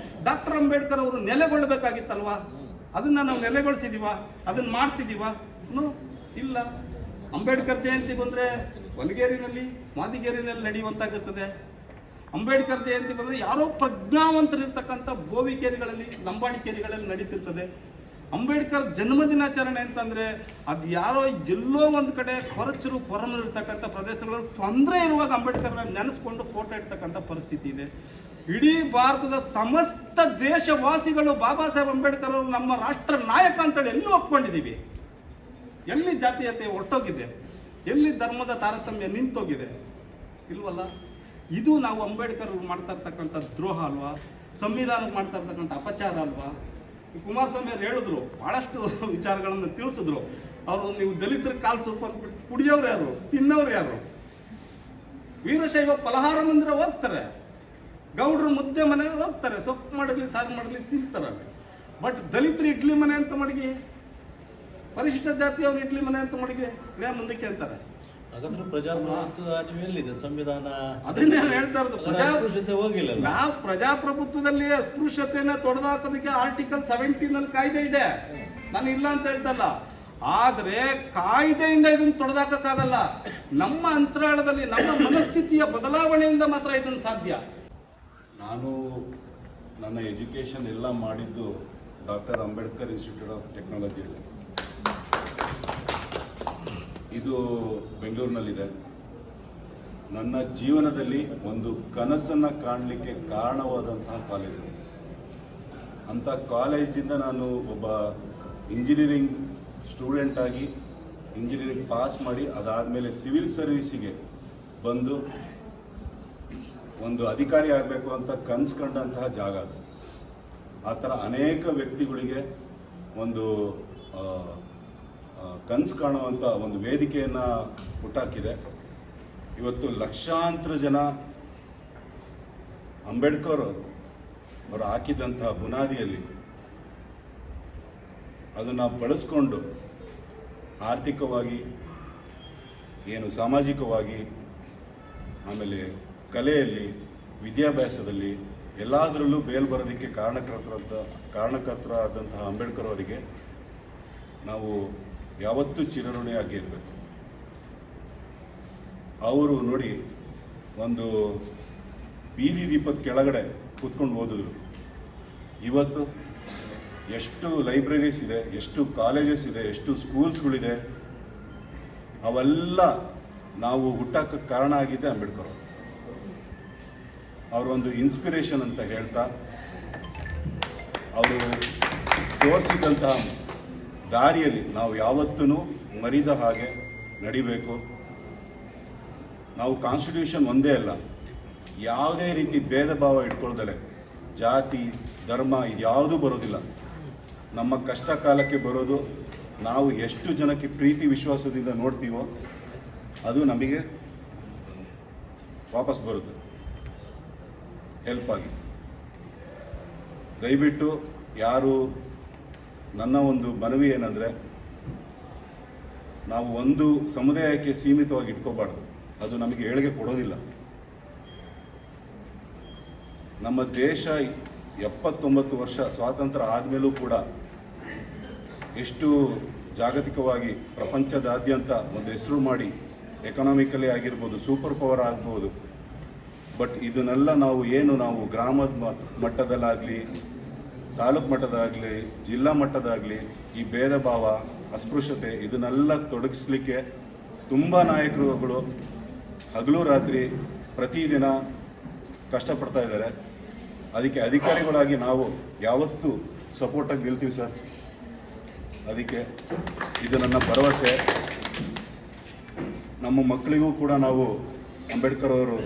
Speaker 3: ಡಾಕ್ಟರ್ ಅಂಬೇಡ್ಕರ್ ಅವರು ನೆಲೆಗೊಳ್ಳಬೇಕಾಗಿತ್ತಲ್ವಾ. ಅದನ್ನ ನಾವು ನೆಲೆಗೊಳಿಸಿದೀವ, ಅದನ್ನ ಮಾಡ್ತಿದೀವ? ಇಲ್ಲ. ಅಂಬೇಡ್ಕರ್ ಜಯಂತಿ ಬಂದ್ರೆ ವಲಗೇರಿನಲ್ಲಿ, ಮಾದಿಗೇರಿನಲ್ಲಿ ನಡೆಯುವಂತಾಗಿರ್ತದೆ. ಅಂಬೇಡ್ಕರ್ ಜಯಂತಿ ಬಂದ್ರೆ ಯಾರೋ ಪ್ರಜ್ಞಾವಂತರಿರ್ತಕ್ಕಂಥ ಬೋವಿಕೇರಿಗಳಲ್ಲಿ, ಲಂಬಾಣಿಕೇರಿಗಳಲ್ಲಿ ನಡೀತಿರ್ತದೆ. ಅಂಬೇಡ್ಕರ್ ಜನ್ಮದಿನಾಚರಣೆ ಅಂತಂದ್ರೆ ಅದು ಯಾರೋ ಎಲ್ಲೋ ಒಂದು ಕಡೆ ಕೊರಚರು ಇರ್ತಕ್ಕಂಥ ಪ್ರದೇಶಗಳಲ್ಲಿ ತೊಂದರೆ ಇರುವಾಗ ಅಂಬೇಡ್ಕರ್ನ ನೆನೆಸ್ಕೊಂಡು ಫೋಟೋ ಇಡ್ತಕ್ಕಂಥ ಪರಿಸ್ಥಿತಿ ಇದೆ. ಇಡೀ ಭಾರತದ ಸಮಸ್ತ ದೇಶವಾಸಿಗಳು ಬಾಬಾ ಸಾಹೇಬ್ ಅಂಬೇಡ್ಕರ್ ಅವರು ನಮ್ಮ ರಾಷ್ಟ್ರ ನಾಯಕ ಅಂತೇಳಿ ಎಲ್ಲೂ ಒಪ್ಕೊಂಡಿದ್ದೀವಿ. ಎಲ್ಲಿ ಜಾತೀಯತೆ ಹೊರಟೋಗಿದೆ, ಎಲ್ಲಿ ಧರ್ಮದ ತಾರತಮ್ಯ ನಿಂತೋಗಿದೆ? ಇಲ್ವಲ್ಲ. ಇದು ನಾವು ಅಂಬೇಡ್ಕರ್ ಮಾಡ್ತಾ ಇರ್ತಕ್ಕಂಥ ದ್ರೋಹ ಅಲ್ವಾ, ಸಂವಿಧಾನಕ್ಕೆ ಮಾಡ್ತಾ ಇರ್ತಕ್ಕಂಥ ಅಪಚಾರ ಅಲ್ವಾ. ಕುಮಾರಸ್ವಾಮಿ ಅವರು ಹೇಳಿದ್ರು, ಬಹಳಷ್ಟು ವಿಚಾರಗಳನ್ನು ತಿಳಿಸಿದ್ರು. ಅವರು ನೀವು ದಲಿತರ ಕಾಲು ಸ್ವಲ್ಪ ಅಂದ್ಬಿಟ್ಟು ಕುಡಿಯೋರು ಯಾರು, ತಿನ್ನೋರು ಯಾರು? ವೀರಶೈವ ಫಲಹಾರ ಮಂದಿರ ಹೋಗ್ತಾರೆ, ಗೌಡ್ರು ಮುದ್ದೆ ಮನೆ ಹೋಗ್ತಾರೆ, ಸೊಪ್ಪು ಮಾಡಲಿ ಸಾರು ಮಾಡಲಿ ತಿಂತಾರೆ. ಬಟ್ ದಲಿತರು ಇಡ್ಲಿ ಮನೆ ಅಂತ ಮಡಗಿ, ಪರಿಶಿಷ್ಟ ಜಾತಿಯವ್ರು ಇಡ್ಲಿ ಮನೆ ಅಂತ ಮಡಗಿ ಮುಂದಕ್ಕೆ ಅಂತಾರೆ.
Speaker 2: ಹಾಗಾದ್ರೆ ಪ್ರಜಾಪ್ರಭುತ್ವ ಎಲ್ಲಿದೆ? ಸಂವಿಧಾನ
Speaker 3: ಅದನ್ನೇ ಹೇಳ್ತಾ ಇರೋದು.
Speaker 2: ಹೋಗಿಲ್ಲ.
Speaker 3: ನಾವು ಪ್ರಜಾಪ್ರಭುತ್ವದಲ್ಲಿ ಅಸ್ಪೃಶ್ಯತೆಯನ್ನ ತೊಡೆದಾಕೋದಕ್ಕೆ ಆರ್ಟಿಕಲ್ 17 ಕಾಯ್ದೆ ಇದೆ, ನಾನು ಇಲ್ಲ ಅಂತ ಹೇಳ್ತಲ್ಲ. ಆದ್ರೆ ಕಾಯ್ದೆಯಿಂದ ಇದನ್ನು ತೊಡೆದಾಕಕ್ಕಾಗಲ್ಲ. ನಮ್ಮ ಅಂತರಾಳದಲ್ಲಿ ನಮ್ಮ ಮನಸ್ಥಿತಿಯ ಬದಲಾವಣೆಯಿಂದ ಮಾತ್ರ ಇದನ್ನು ಸಾಧ್ಯ.
Speaker 4: ನಾನು ನನ್ನ ಎಜುಕೇಷನ್ ಎಲ್ಲ ಮಾಡಿದ್ದು ಡಾಕ್ಟರ್ ಅಂಬೇಡ್ಕರ್ ಇನ್ಸ್ಟಿಟ್ಯೂಟ್ ಆಫ್ ಟೆಕ್ನಾಲಜಿಯಲ್ಲಿ. ಇದು ಬೆಂಗಳೂರಿನಲ್ಲಿದೆ. ನನ್ನ ಜೀವನದಲ್ಲಿ ಒಂದು ಕನಸನ್ನು ಕಾಣಲಿಕ್ಕೆ ಕಾರಣವಾದಂತಹ ಕಾಲೇಜು. ಅಂಥ ಕಾಲೇಜಿಂದ ನಾನು ಒಬ್ಬ ಇಂಜಿನಿಯರಿಂಗ್ ಸ್ಟೂಡೆಂಟ್ ಆಗಿ ಇಂಜಿನಿಯರಿಂಗ್ ಪಾಸ್ ಮಾಡಿ ಅದಾದಮೇಲೆ ಸಿವಿಲ್ ಸರ್ವೀಸಿಗೆ ಬಂದು ಒಂದು ಅಧಿಕಾರಿ ಆಗಬೇಕು ಅಂತ ಕನಸು ಕಂಡಂತಹ ಜಾಗ ಅದು. ಆ ಥರ ಅನೇಕ ವ್ಯಕ್ತಿಗಳಿಗೆ ಒಂದು ಕನಸು ಕಾಣುವಂಥ ಒಂದು ವೇದಿಕೆಯನ್ನು ಹುಟ್ಟಾಕಿದೆ. ಇವತ್ತು ಲಕ್ಷಾಂತರ ಜನ ಅಂಬೇಡ್ಕರ್ ಅವರು ಹಾಕಿದಂತಹ ಬುನಾದಿಯಲ್ಲಿ ಅದನ್ನು ಬಳಸ್ಕೊಂಡು ಆರ್ಥಿಕವಾಗಿ ಏನು ಸಾಮಾಜಿಕವಾಗಿ ಆಮೇಲೆ ಕಲೆಯಲ್ಲಿ ವಿದ್ಯಾಭ್ಯಾಸದಲ್ಲಿ ಎಲ್ಲದರಲ್ಲೂ ಬೇಲ್ ಬರೋದಕ್ಕೆ ಕಾರಣಕರ್ತರಾದಂತಹ ಅಂಬೇಡ್ಕರ್ ಅವರಿಗೆ ನಾವು ಯಾವತ್ತೂ ಚಿರಋಣಿಯಾಗಿರಬೇಕು. ಅವರು ನೋಡಿ ಒಂದು ಬೀದಿ ದೀಪದ ಕೆಳಗಡೆ ಕೂತ್ಕೊಂಡು ಓದಿದ್ರು. ಇವತ್ತು ಎಷ್ಟು ಲೈಬ್ರರೀಸ್ ಇದೆ, ಎಷ್ಟು ಕಾಲೇಜಸ್ ಇದೆ, ಎಷ್ಟು ಸ್ಕೂಲ್ಸ್ಗಳಿದೆ, ಅವೆಲ್ಲ ನಾವು ಹುಟ್ಟಾಕಕ್ಕೆ ಕಾರಣ ಆಗಿದೆ ಅಂಬೇಡ್ಕರ್ ಅವರು. ಅವರೊಂದು ಇನ್ಸ್ಪಿರೇಷನ್ ಅಂತ ಹೇಳ್ತಾ ಅವರು ತೋರಿಸಿದಂತಹ ದಾರಿಯಲ್ಲಿ ನಾವು ಯಾವತ್ತೂ ಮರಿದ ಹಾಗೆ ನಡಿಬೇಕು. ನಾವು ಕಾನ್ಸ್ಟಿಟ್ಯೂಷನ್ ಒಂದೇ ಅಲ್ಲ, ಯಾವುದೇ ರೀತಿ ಭೇದ ಭಾವ ಇಟ್ಕೊಳ್ದಲೆ ಜಾತಿ ಧರ್ಮ ಇದ್ಯಾವುದೂ ಬರೋದಿಲ್ಲ. ನಮ್ಮ ಕಷ್ಟ ಕಾಲಕ್ಕೆ ಬರೋದು ನಾವು ಎಷ್ಟು ಜನಕ್ಕೆ ಪ್ರೀತಿ ವಿಶ್ವಾಸದಿಂದ ನೋಡ್ತೀವೋ ಅದು ನಮಗೆ ವಾಪಸ್ ಬರುತ್ತೆ ಹೆಲ್ಪ್ ಆಗಿ. ದಯವಿಟ್ಟು ಯಾರು ನನ್ನ ಒಂದು ಮನವಿ ಏನಂದರೆ, ನಾವು ಒಂದು ಸಮುದಾಯಕ್ಕೆ ಸೀಮಿತವಾಗಿ ಇಟ್ಕೋಬಾರ್ದು, ಅದು ನಮಗೆ ಏಳಿಗೆ ಕೊಡೋದಿಲ್ಲ. ನಮ್ಮ ದೇಶ 79 ವರ್ಷ ಸ್ವಾತಂತ್ರ್ಯ ಆದಮೇಲೂ ಕೂಡ ಎಷ್ಟು ಜಾಗತಿಕವಾಗಿ ಪ್ರಪಂಚದಾದ್ಯಂತ ಒಂದು ಹೆಸರು ಮಾಡಿ ಎಕನಾಮಿಕಲಿ ಆಗಿರ್ಬೋದು, ಸೂಪರ್ ಪವರ್ ಆಗ್ಬೋದು. ಬಟ್ ಇದನ್ನೆಲ್ಲ ನಾವು ಗ್ರಾಮದ ಮಟ್ಟದಲ್ಲಾಗಲಿ, ತಾಲೂಕು ಮಟ್ಟದಾಗಲಿ, ಜಿಲ್ಲಾ ಮಟ್ಟದಾಗಲಿ ಈ ಭೇದ ಭಾವ ಅಸ್ಪೃಶ್ಯತೆ ಇದನ್ನೆಲ್ಲ ತೊಡಗಿಸ್ಲಿಕ್ಕೆ ತುಂಬ ನಾಯಕರುಗಳು ಹಗಲು ರಾತ್ರಿ ಪ್ರತಿದಿನ ಕಷ್ಟಪಡ್ತಾ ಇದ್ದಾರೆ. ಅದಕ್ಕೆ ಅಧಿಕಾರಿಗಳಾಗಿ ನಾವು ಯಾವತ್ತೂ ಸಪೋರ್ಟಾಗಿ ನಿಲ್ತೀವಿ ಸರ್. ಅದಕ್ಕೆ ಇದು ನನ್ನ ಭರವಸೆ. ನಮ್ಮ ಮಕ್ಕಳಿಗೂ ಕೂಡ ನಾವು ಅಂಬೇಡ್ಕರ್ ಅವರು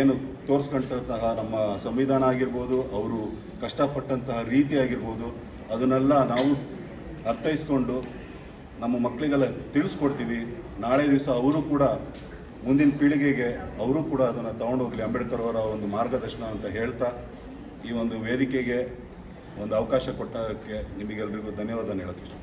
Speaker 4: ಏನು ತೋರಿಸ್ಕೊಂಡಂತಹ ನಮ್ಮ ಸಂವಿಧಾನ ಆಗಿರ್ಬೋದು, ಅವರು ಕಷ್ಟಪಟ್ಟಂತಹ ರೀತಿ ಆಗಿರ್ಬೋದು, ಅದನ್ನೆಲ್ಲ ನಾವು ಅರ್ಥೈಸ್ಕೊಂಡು ನಮ್ಮ ಮಕ್ಕಳಿಗೆಲ್ಲ ತಿಳಿಸ್ಕೊಡ್ತೀವಿ. ನಾಳೆ ದಿವಸ ಅವರು ಕೂಡ ಮುಂದಿನ ಪೀಳಿಗೆಗೆ ಅವರು ಕೂಡ ಅದನ್ನು ತಗೊಂಡೋಗ್ಲಿ, ಅಂಬೇಡ್ಕರ್ ಅವರ ಒಂದು ಮಾರ್ಗದರ್ಶನ ಅಂತ ಹೇಳ್ತಾ ಈ ಒಂದು ವೇದಿಕೆಗೆ ಒಂದು ಅವಕಾಶ ಕೊಟ್ಟಕ್ಕೆ ನಿಮಗೆಲ್ಲರಿಗೂ ಧನ್ಯವಾದ ಹೇಳೋಕ್ಕೆ ಇಷ್ಟ.